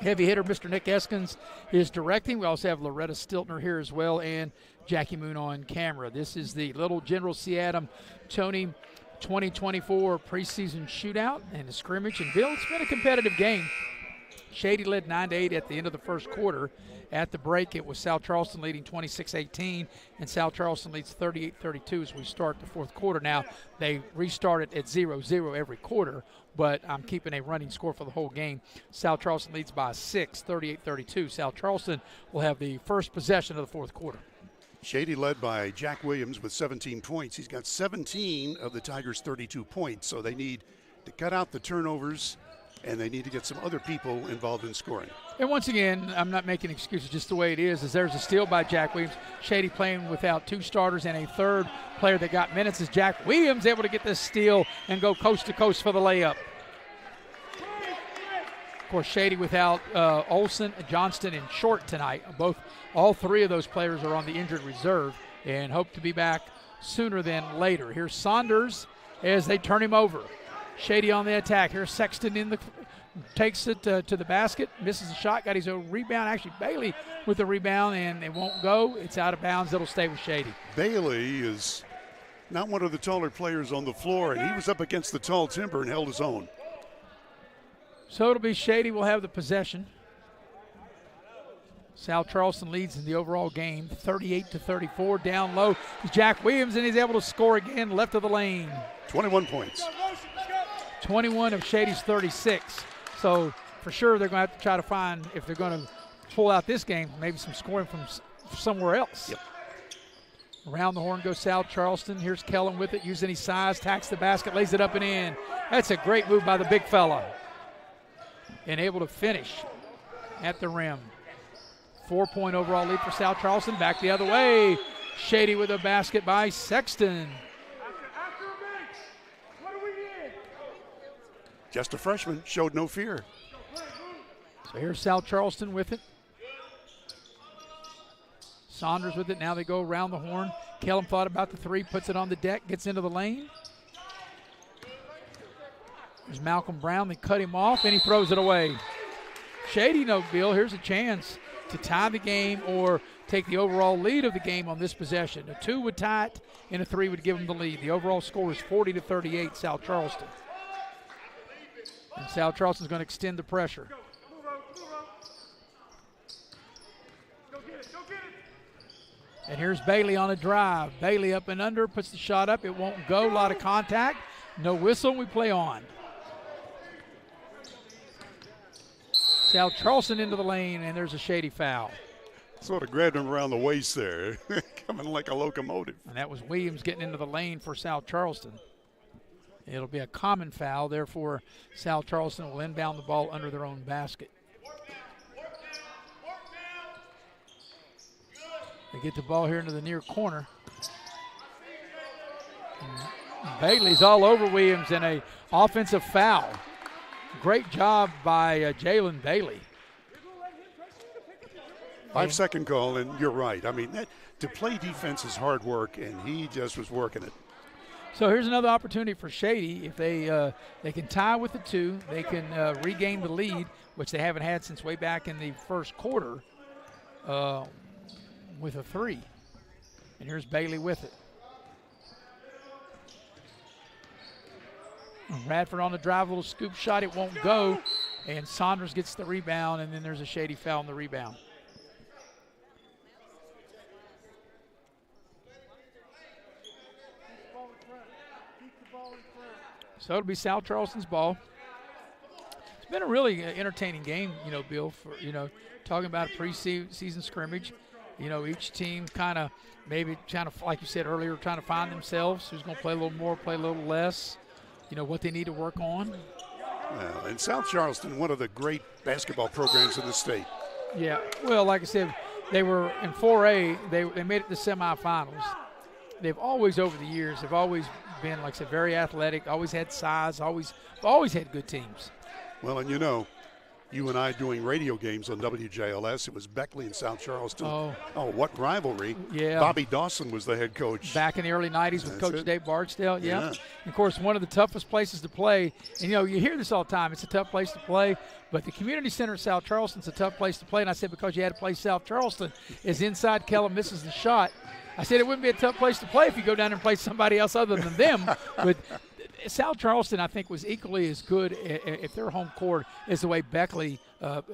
Heavy hitter Mr. Nick Eskins is directing. We also have Loretta Stiltner here as well, and Jackie Moon on camera. This is the Little General C. Adam Toney 2024 preseason shootout and a scrimmage. And Bill, it's been a competitive game. Shady led 9-8 at the end of the first quarter. At the break, it was South Charleston leading 26-18, and South Charleston leads 38-32 as we start the fourth quarter. Now, they restarted at 0-0 every quarter, but I'm keeping a running score for the whole game. South Charleston leads by 6, 38-32. South Charleston will have the first possession of the fourth quarter. Shady led by Jack Williams with 17 points. He's got 17 of the Tigers' 32 points, so they need to cut out the turnovers, and they need to get some other people involved in scoring. And once again, I'm not making excuses, just the way it is there's a steal by Jack Williams. Shady playing without 2 starters and a third player that got minutes is Jack Williams able to get this steal and go coast to coast for the layup. Of course, Shady without Olson, Johnston, and Short tonight. All 3 of those players are on the injured reserve and hope to be back sooner than later. Here's Saunders as they turn him over. Shady on the attack. Here's Sexton takes it to the basket, misses the shot, got his own rebound. Actually, Bailey with the rebound, and it won't go. It's out of bounds. It'll stay with Shady. Bailey is not one of the taller players on the floor, and he was up against the tall timber and held his own. So it'll be Shady will have the possession. South Charleston leads in the overall game, 38-34. Down low is Jack Williams, and he's able to score again left of the lane. 21 points. 21 of Shady's 36. So for sure they're going to have to try to find, if they're going to pull out this game, maybe some scoring from somewhere else. Yep. Around the horn goes South Charleston. Here's Kellen with it, using his size, tacks the basket, lays it up and in. That's a great move by the big fella. And able to finish at the rim. 4-point overall lead for South Charleston. Back the other way. Shady with a basket by Sexton. Just a freshman, showed no fear. So here's South Charleston with it. Saunders with it. Now they go around the horn. Kellum thought about the three, puts it on the deck, gets into the lane. There's Malcolm Brown. They cut him off, and he throws it away. Shady, no, Bill. Here's a chance to tie the game or take the overall lead of the game on this possession. A 2 would tie it, and a 3 would give them the lead. The overall score is 40-38, South Charleston. And South Charleston's going to extend the pressure. And here's Bailey on a drive. Bailey up and under, puts the shot up. It won't go. A lot of contact. No whistle, and we play on. South Charleston into the lane, and there's a Shady foul. Sort of grabbed him around the waist there, coming like a locomotive. And that was Williams getting into the lane for South Charleston. It'll be a common foul, therefore South Charleston will inbound the ball under their own basket. They get the ball here into the near corner. And Bailey's all over Williams, and a offensive foul. Great job by Jalen Bailey. 5-second call, and you're right. I mean, to play defense is hard work, and he just was working it. So here's another opportunity for Shady. If they can tie with the 2, they can regain the lead, which they haven't had since way back in the first quarter, with a 3. And here's Bailey with it. Radford on the drive, a little scoop shot. It won't go. And Saunders gets the rebound, and then there's a Shady foul on the rebound. So it'll be South Charleston's ball. It's been a really entertaining game, Bill, for, talking about a preseason scrimmage. Each team kind of like you said earlier, trying to find themselves. Who's going to play a little more, play a little less. What they need to work on. Well, and South Charleston, one of the great basketball programs in the state. Yeah, well, like I said, they were in 4A. They made it to semifinals. They've always, over the years, they've always been, like I said, very athletic, always had size, always had good teams. Well, and you and I doing radio games on WJLS. It was Beckley and South Charleston. Oh, what rivalry. Yeah. Bobby Dawson was the head coach. Back in the early 90s with Coach Dave Barksdale. Yeah. And of course, one of the toughest places to play, and you hear this all the time, it's a tough place to play, but the community center of South Charleston's a tough place to play. And I said, because you had to play South Charleston, is inside Kellum misses the shot. I said it wouldn't be a tough place to play if you go down there and play somebody else other than them. But South Charleston, I think, was equally as good if their home court is the way Beckley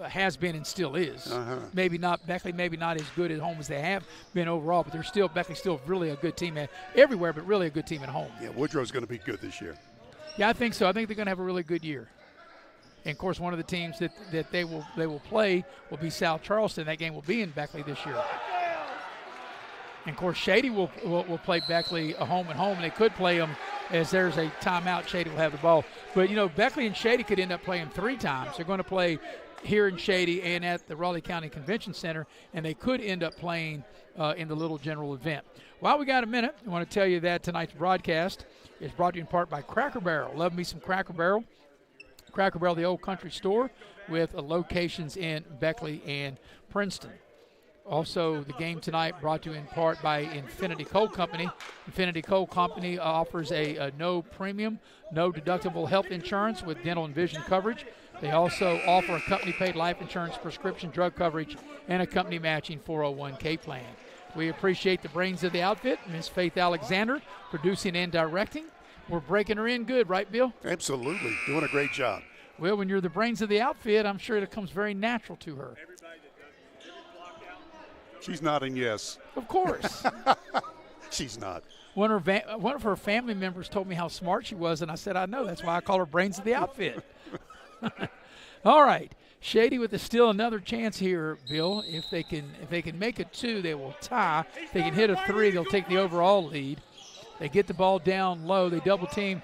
has been and still is. Maybe not Beckley, maybe not as good at home as they have been overall, but Beckley's still really a good team everywhere, but really a good team at home. Yeah, Woodrow's going to be good this year. Yeah, I think so. I think they're going to have a really good year. And of course, one of the teams that they will play will be South Charleston. That game will be in Beckley this year. And of course, Shady will play Beckley a home and home, and they could play them as there's a timeout. Shady will have the ball. But, Beckley and Shady could end up playing 3 times. They're going to play here in Shady and at the Raleigh County Convention Center, and they could end up playing in the Little General event. While we got a minute, I want to tell you that tonight's broadcast is brought to you in part by Cracker Barrel. Love me some Cracker Barrel. Cracker Barrel, the old country store, with locations in Beckley and Princeton. Also, the game tonight brought to you in part by Infinity Coal Company. Infinity Coal Company offers a no premium, no deductible health insurance with dental and vision coverage. They also offer a company-paid life insurance, prescription drug coverage, and a company-matching 401k plan. We appreciate the brains of the outfit, Ms. Faith Alexander, producing and directing. We're breaking her in good, right, Bill? Absolutely. Doing a great job. Well, when you're the brains of the outfit, I'm sure it comes very natural to her. She's nodding yes. Of course. She's not. One of her family members told me how smart she was, and I said, I know. That's why I call her brains of the outfit. All right. Shady with still another chance here, Bill. If they can make a 2, they will tie. If they can hit a 3, they'll take the overall lead. They get the ball down low. They double team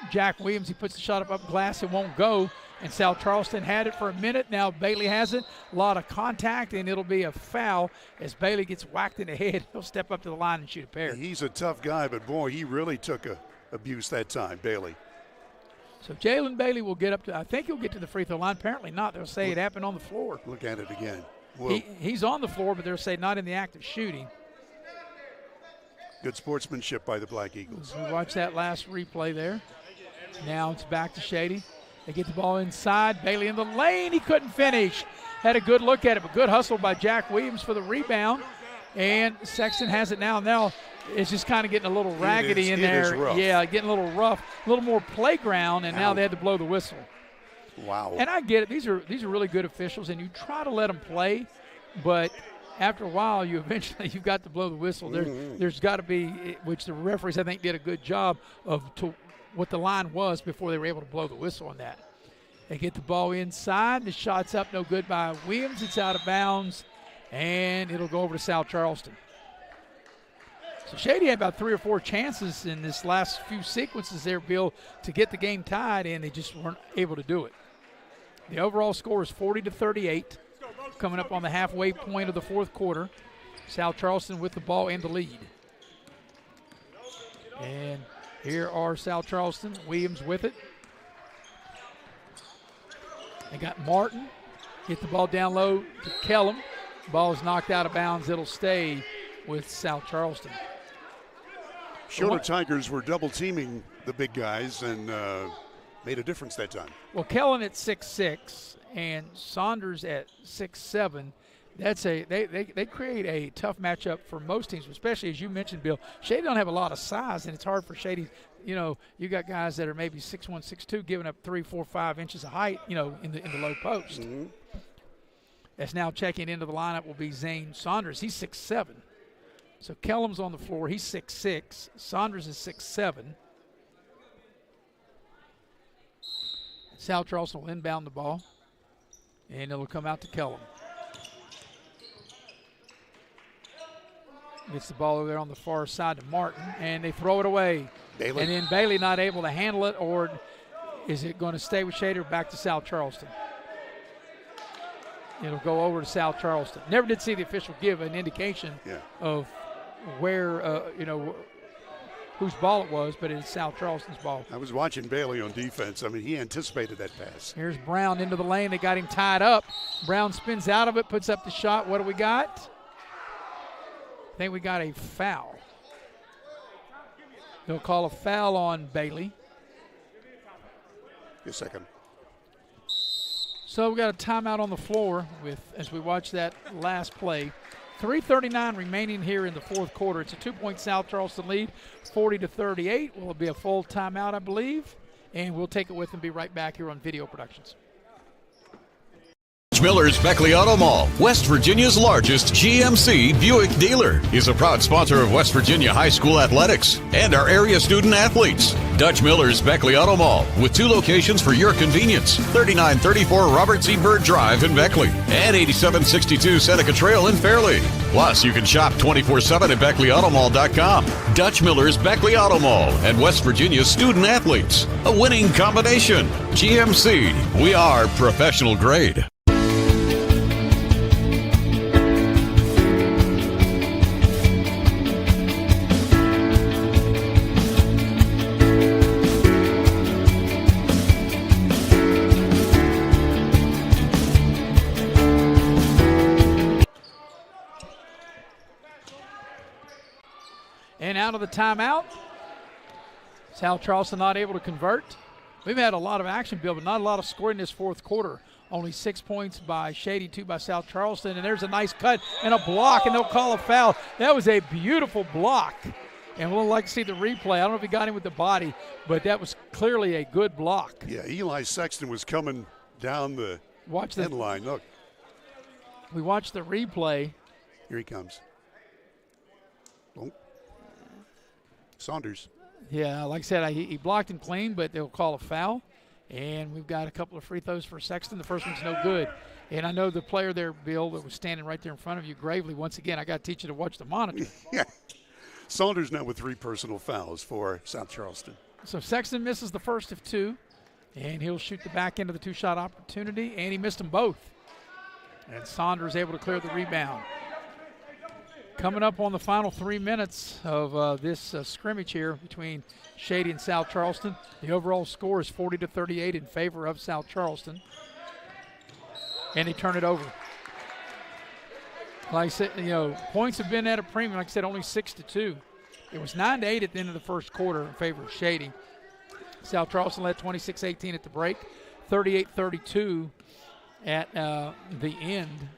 Jack Williams. He puts the shot up glass. It won't go. And South Charleston had it for a minute. Now Bailey has it. A lot of contact, and it'll be a foul as Bailey gets whacked in the head. He'll step up to the line and shoot a pair. He's a tough guy, but, boy, he really took abuse that time, Bailey. So Jalen Bailey will get up to – I think he'll get to the free throw line. Apparently not. They'll say it happened on the floor. Look at it again. He's on the floor, but they'll say not in the act of shooting. Good sportsmanship by the Black Eagles. We watch that last replay there. Now it's back to Shady. They get the ball inside. Bailey in the lane. He couldn't finish. Had a good look at it, but good hustle by Jack Williams for the rebound. And Sexton has it now. Now it's just kind of getting a little raggedy in there. Yeah, getting a little rough, a little more playground, and now they had to blow the whistle. Wow. And I get it. These are really good officials, and you try to let them play, but after a while, you've got to blow the whistle. There's got to be, which the referees I think did a good job of what the line was before they were able to blow the whistle on that. They get the ball inside. The shot's up, no good by Williams. It's out of bounds, and it'll go over to South Charleston. So Shady had about 3 or 4 chances in this last few sequences there, Bill, to get the game tied, and they just weren't able to do it. The overall score is 40-38, coming up on the halfway point of the fourth quarter. South Charleston with the ball and the lead. And here are South Charleston. Williams with it. They got Martin. Get the ball down low to Kellum. Ball is knocked out of bounds. It'll stay with South Charleston. Schroeder Tigers were double teaming the big guys and made a difference that time. Well, Kellen at 6'6" and Saunders at 6'7". They create a tough matchup for most teams, especially as you mentioned, Bill. Shady don't have a lot of size, and it's hard for Shady. You know, you got guys that are maybe 6'1", 6'2", giving up 3, 4, 5 inches of height. You know, in the low post. Mm-hmm. That's now checking into the lineup will be Zane Saunders. He's 6'7". So Kellum's on the floor. He's 6'6". Saunders is 6'7". South Charleston will inbound the ball, and it'll come out to Kellum. Gets the ball over there on the far side to Martin, and they throw it away. Bailey. And then Bailey not able to handle it, or is it going to stay with Shady or back to South Charleston? It'll go over to South Charleston. Never did see the official give an indication of where, whose ball it was, but it's South Charleston's ball. I was watching Bailey on defense. I mean, he anticipated that pass. Here's Brown into the lane. They got him tied up. Brown spins out of it, puts up the shot. What do we got? I think we got a foul. They'll call a foul on Bailey. A second. So we got a timeout on the floor as we watch that last play. 3:39 remaining here in the fourth quarter. It's a 2-point South Charleston lead, 40-38. Will be a full timeout, I believe, and we'll take it with and be right back here on Video Productions. Miller's Beckley Auto Mall, West Virginia's largest GMC Buick dealer, is a proud sponsor of West Virginia High School athletics and our area student athletes. Dutch Miller's Beckley Auto Mall, with 2 locations for your convenience: 3934 Robert Z. Byrd Drive in Beckley and 8762 Seneca Trail in Fairleigh. Plus, you can shop 24/7 at BeckleyAutomall.com. Dutch Miller's Beckley Auto Mall and West Virginia's student athletes. A winning combination. GMC, we are professional grade. And out of the timeout, South Charleston not able to convert. We've had a lot of action, Bill, but not a lot of scoring this fourth quarter. Only 6 points by Shady, 2 by South Charleston. And there's a nice cut and a block, and they'll call a foul. That was a beautiful block. And we'll like to see the replay. I don't know if he got him with the body, but that was clearly a good block. Yeah, Eli Sexton was coming down the end line. Look. We watched the replay. Here he comes. Oh. Saunders. Yeah, like I said, he blocked him clean, but they'll call a foul. And we've got a couple of free throws for Sexton. The first one's no good. And I know the player there, Bill, that was standing right there in front of you, Gravely. Once again, I got to teach you to watch the monitor. Yeah. Saunders now with 3 personal fouls for South Charleston. So Sexton misses the first of 2, and he'll shoot the back end of the 2-shot opportunity, and he missed them both. And Saunders able to clear the rebound. Coming up on the final 3 minutes of this scrimmage here between Shady and South Charleston. The overall score is 40-38 in favor of South Charleston. And they turn it over. Like I said, points have been at a premium. Like I said, only 6-2. It was 9-8 at the end of the first quarter in favor of Shady. South Charleston led 26-18 at the break, 38-32 at the end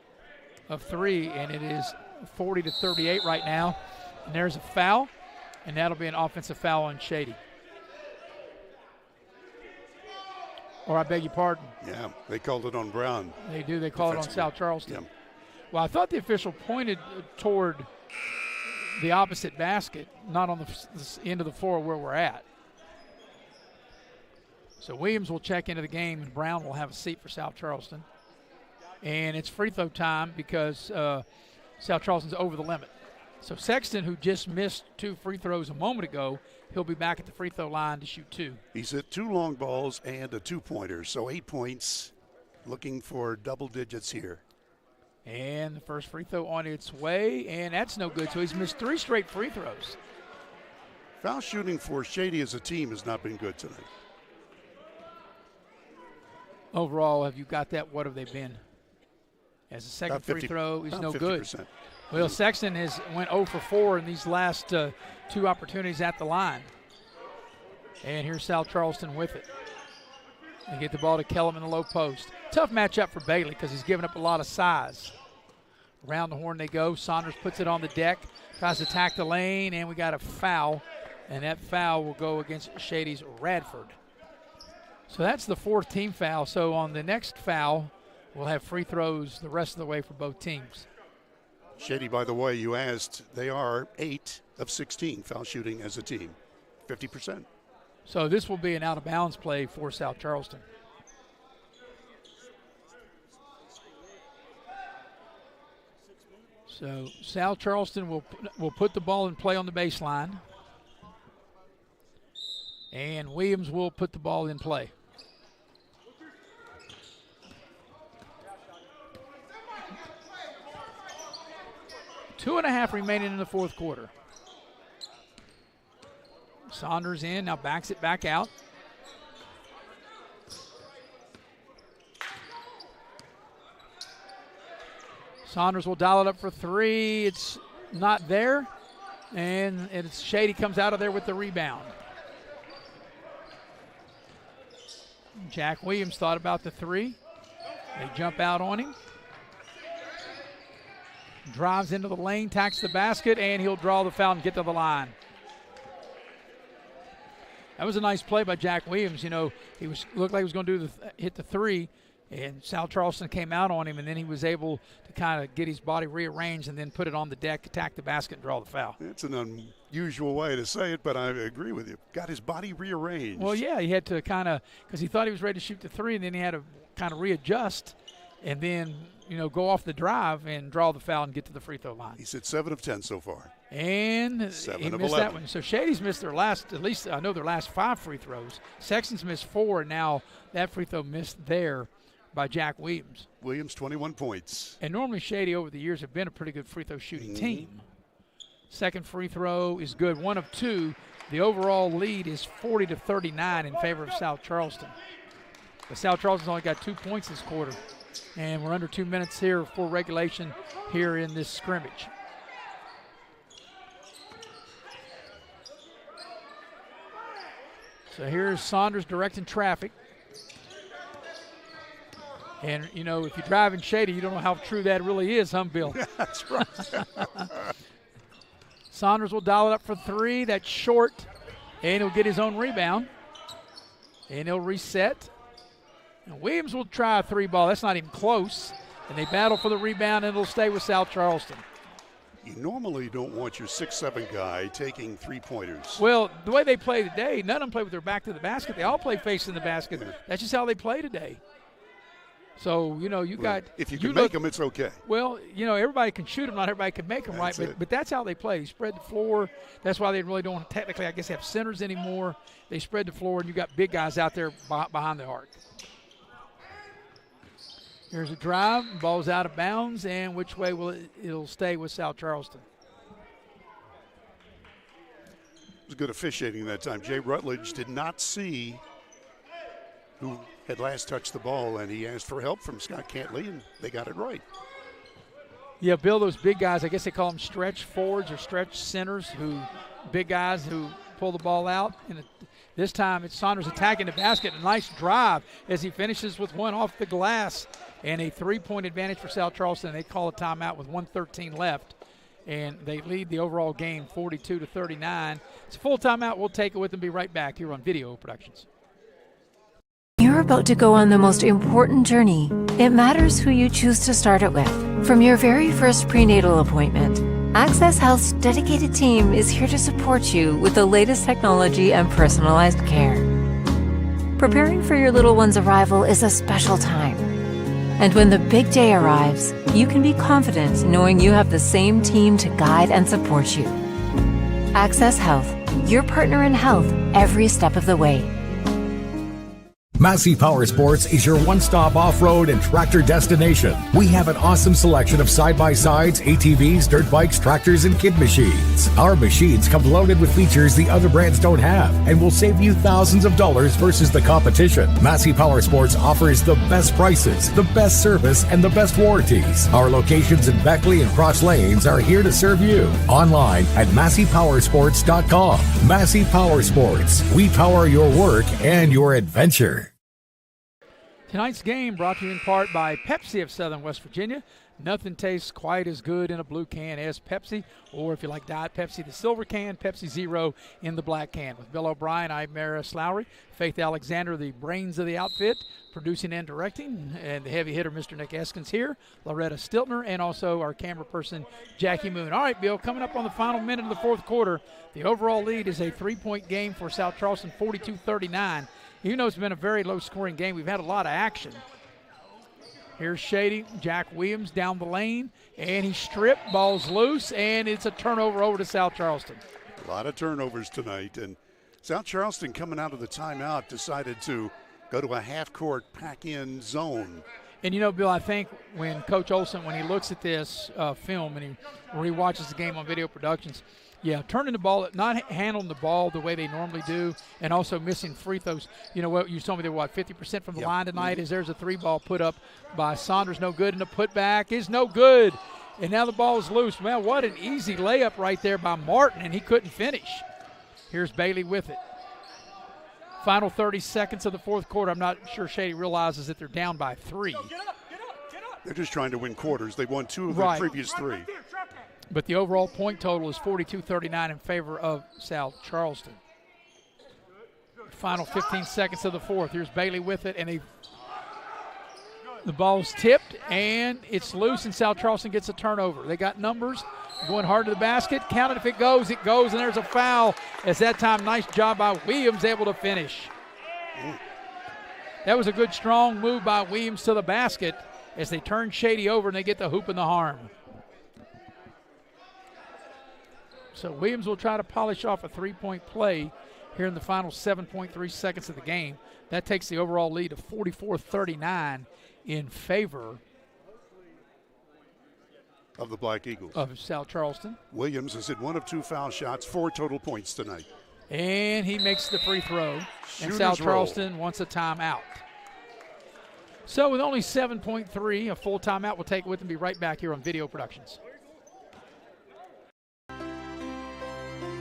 of 3, and it is 40-38 right now. And there's a foul, and that'll be an offensive foul on Shady. Or I beg your pardon. Yeah, they called it on Brown. They do. They call it on South Charleston. Yeah. Well, I thought the official pointed toward the opposite basket, not on the end of the floor where we're at. So Williams will check into the game, and Brown will have a seat for South Charleston. And it's free throw time because South Charleston's over the limit. So Sexton, who just missed 2 free throws a moment ago, he'll be back at the free throw line to shoot 2. He's hit 2 long balls and a 2-pointer, so 8 points, looking for double digits here. And the first free throw on its way, and that's no good. So he's missed 3 straight free throws. Foul shooting for Shady as a team has not been good tonight. Overall, have you got that? What have they been? As a second About 50, free throw is no 50%. Good. Well, Sexton went 0 for 4 in these last 2 opportunities at the line. And here's South Charleston with it. They get the ball to Kellum in the low post. Tough matchup for Bailey because he's giving up a lot of size. Around the horn they go. Saunders puts it on the deck, tries to attack the lane, and we got a foul. And that foul will go against Shady's Radford. So that's the 4th team foul. So on the next foul, we'll have free throws the rest of the way for both teams. Shady, by the way, you asked, they are 8 of 16 foul shooting as a team, 50%. So this will be an out-of-bounds play for South Charleston. So South Charleston will put the ball in play on the baseline. And Williams will put the ball in play. Two and a half remaining in the 4th quarter. Saunders in, now backs it back out. Saunders will dial it up for 3. It's not there. And it's Shady comes out of there with the rebound. Jack Williams thought about the 3. They jump out on him. Drives into the lane, tacks the basket, and he'll draw the foul and get to the line. That was a nice play by Jack Williams. He looked like he was going to hit the 3, and South Charleston came out on him, and then he was able to kind of get his body rearranged and then put it on the deck, attack the basket, and draw the foul. It's an unusual way to say it, but I agree with you. Got his body rearranged. Well, yeah, he had to kind of, because he thought he was ready to shoot the 3, and then he had to kind of readjust and then, go off the drive and draw the foul and get to the free throw line. He's hit 7 of 10 so far. And he 7 of missed 11. that one. So Shady's missed their last, at least I know their last 5 free throws. Sexton's missed 4, and now that free throw missed there by Jack Williams. Williams, 21 points. And normally Shady over the years have been a pretty good free throw shooting team. Second free throw is good, 1 of 2. The overall lead is 40-39 in favor of South Charleston. But South Charleston's only got 2 points this quarter. And we're under 2 minutes here for regulation here in this scrimmage. So here's Saunders directing traffic. And, if you're driving Shady, you don't know how true that really is, huh, Bill? That's right. Saunders will dial it up for 3. That's short. And he'll get his own rebound. And he'll reset. And Williams will try a 3 ball. That's not even close. And they battle for the rebound, and it'll stay with South Charleston. You normally don't want your 6'7" guy taking three-pointers. Well, the way they play today, none of them play with their back to the basket. They all play facing the basket. That's just how they play today. So, you got – if you can make them, it's okay. Well, everybody can shoot them. Not everybody can make them, right? But that's how they play. They spread the floor. That's why they really don't technically, I guess, have centers anymore. They spread the floor, and you got big guys out there behind the arc. Here's a drive. Ball's out of bounds, and which way will it'll stay with South Charleston? It was good officiating that time. Jay Rutledge did not see who had last touched the ball, and he asked for help from Scott Cantley, and they got it right. Yeah, Bill, those big guys, I guess they call them stretch forwards or stretch centers, big guys who pull the ball out. And this time it's Saunders attacking the basket. A nice drive as he finishes with one off the glass. And a three-point advantage for South Charleston. They call a timeout with 1:13 left. And they lead the overall game 42-39. It's a full timeout. We'll take it with them. Be right back here on Video Productions. You're about to go on the most important journey. It matters who you choose to start it with. From your very first prenatal appointment, Access Health's dedicated team is here to support you with the latest technology and personalized care. Preparing for your little one's arrival is a special time. And when the big day arrives, you can be confident knowing you have the same team to guide and support you. Access Health, your partner in health every step of the way. Massey Power Sports is your one-stop off-road and tractor destination. We have an awesome selection of side-by-sides, ATVs, dirt bikes, tractors, and kid machines. Our machines come loaded with features the other brands don't have and will save you thousands of dollars versus the competition. Massey Power Sports offers the best prices, the best service, and the best warranties. Our locations in Beckley and Cross Lanes are here to serve you. Online at MasseyPowersports.com. Massey Power Sports. We power your work and your adventure. Tonight's game brought to you in part by Pepsi of Southern West Virginia. Nothing tastes quite as good in a blue can as Pepsi, or if you like Diet Pepsi, the silver can, Pepsi Zero in the black can. With Bill O'Brien, I'm Maris Lowry, Faith Alexander, the brains of the outfit, producing and directing, and the heavy hitter, Mr. Nick Eskins here, Loretta Stiltner, and also our camera person, Jackie Moon. All right, Bill, coming up on the final minute of the fourth quarter, the overall lead is a three-point game for South Charleston, 42-39. Even though it's been a very low-scoring game, we've had a lot of action. Here's Shady, Jack Williams down the lane, and he stripped, ball's loose, and it's a turnover over to South Charleston. A lot of turnovers tonight, and South Charleston coming out of the timeout decided to go to a half-court pack-in zone. And, Bill, I think when Coach Olson, when he looks at this film and he re-watches the game on Video Productions, turning the ball, not handling the ball the way they normally do, and also missing free throws. What you told me they were 50% from the line tonight. Is there's a three ball put up by Saunders, no good, and the putback is no good. And now the ball is loose. Man, what an easy layup right there by Martin, and he couldn't finish. Here's Bailey with it. Final 30 seconds of the fourth quarter. I'm not sure Shady realizes that they're down by 3. They're just trying to win quarters. They won 2 of the previous 3. But the overall point total is 42-39 in favor of South Charleston. Final 15 seconds of the fourth. Here's Bailey with it, and the ball's tipped, and it's loose, and South Charleston gets a turnover. They got numbers going hard to the basket. Count it if it goes, and there's a foul. As that time, nice job by Williams, able to finish. That was a good, strong move by Williams to the basket as they turn Shady over, and they get the hoop and the harm. So Williams will try to polish off a three-point play here in the final 7.3 seconds of the game. That takes the overall lead to 44-39 in favor of the Black Eagles. Of South Charleston. Williams has hit 1 of 2 foul shots, 4 total points tonight. And he makes the free throw. And South Charleston wants a timeout. So with only 7.3, a full timeout, we'll take it with and be right back here on Video Productions.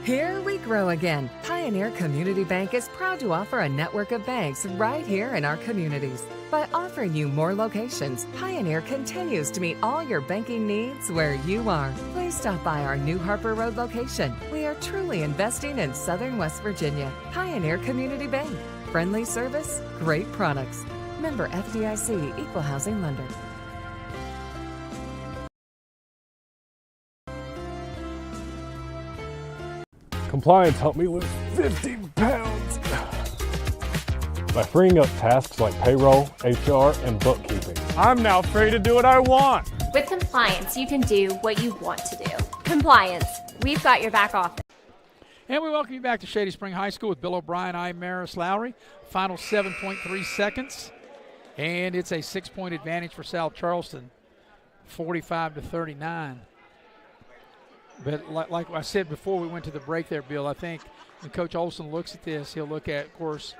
Here we grow again. Pioneer Community Bank is proud to offer a network of banks right here in our communities. By offering you more locations, Pioneer continues to meet all your banking needs where you are. Please stop by our New Harper Road location. We are truly investing in Southern West Virginia. Pioneer Community Bank. Friendly service, great products. Member FDIC, Equal Housing Lender. Compliance helped me lose 50 pounds by freeing up tasks like payroll, HR, and bookkeeping. I'm now free to do what I want. With Compliance, you can do what you want to do. Compliance, we've got your back office. And we welcome you back to Shady Spring High School with Bill O'Brien. I'm Maris Lowry. Final 7.3 seconds. And it's a 6-point advantage for South Charleston, 45-39. But like I said before we went to the break there, Bill, I think when Coach Olson looks at this, he'll look at, of course,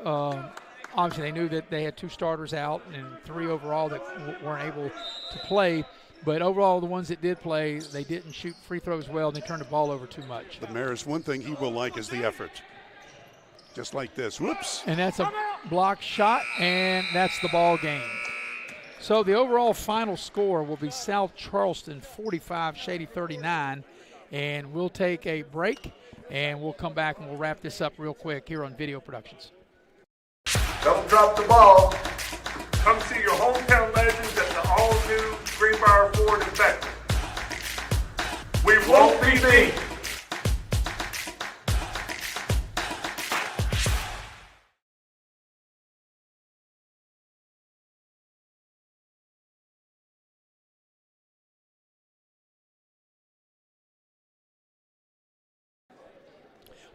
obviously they knew that they had 2 starters out and 3 overall that weren't able to play. But overall, the ones that did play, they didn't shoot free throws well, and they turned the ball over too much. The Maris, one thing he will like is the effort. Just like this. Whoops. And that's a block shot, and that's the ball game. So the overall final score will be South Charleston 45, Shady 39. And we'll take a break, and we'll come back and we'll wrap this up real quick here on Video Productions. Don't drop the ball. Come see your hometown legends at the all-new Greenbrier Ford in Beckley. We won't be beat.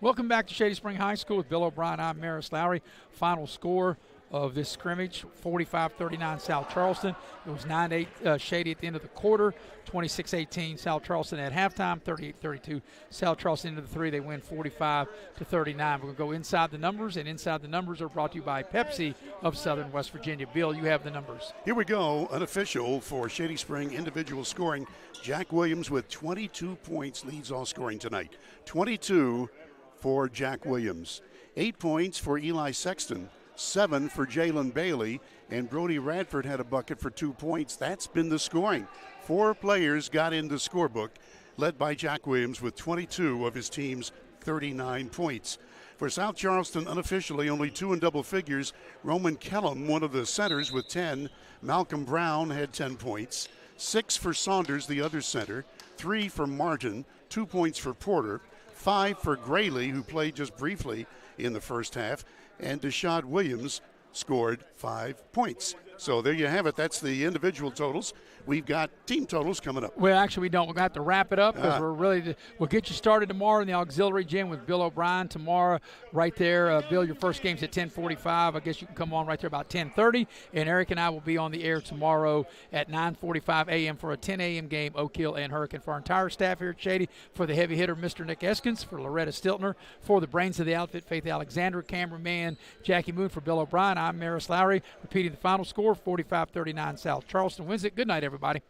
Welcome back to Shady Spring High School with Bill O'Brien. I'm Maris Lowry. Final score of this scrimmage, 45-39 South Charleston. It was 9-8 Shady at the end of the quarter, 26-18 South Charleston at halftime, 38-32 South Charleston into the 3. They win 45-39. We're going to go inside the numbers, and inside the numbers are brought to you by Pepsi of Southern West Virginia. Bill, you have the numbers. Here we go, unofficial for Shady Spring individual scoring. Jack Williams with 22 points leads all scoring tonight. 22 for Jack Williams. 8 points for Eli Sexton. 7 for Jalen Bailey, and Brody Radford had a bucket for 2 points. That's been the scoring. 4 players got in the scorebook, led by Jack Williams with 22 of his team's 39 points. For South Charleston, unofficially, only 2 in double figures. Roman Kellum, one of the centers, with 10. Malcolm Brown had 10 points. 6 for Saunders, the other center. 3 for Martin. 2 points for Porter. 5 for Grayley, who played just briefly in the first half. And Deshad Williams scored 5 points. So there you have it. That's the individual totals. We've got team totals coming up. Well, actually, we don't. We're going to have to wrap it up because we'll get you started tomorrow in the auxiliary gym with Bill O'Brien tomorrow right there. Bill, your first game's at 10:45. I guess you can come on right there about 10:30. And Eric and I will be on the air tomorrow at 9:45 a.m. for a 10 a.m. game, Oak Hill and Hurricane. For our entire staff here at Shady, for the heavy hitter, Mr. Nick Eskins, for Loretta Stiltner, for the brains of the outfit, Faith Alexander, cameraman Jackie Moon, for Bill O'Brien, I'm Maris Lowry. Repeating the final score, 45-39 South Charleston wins it. Good night, everybody.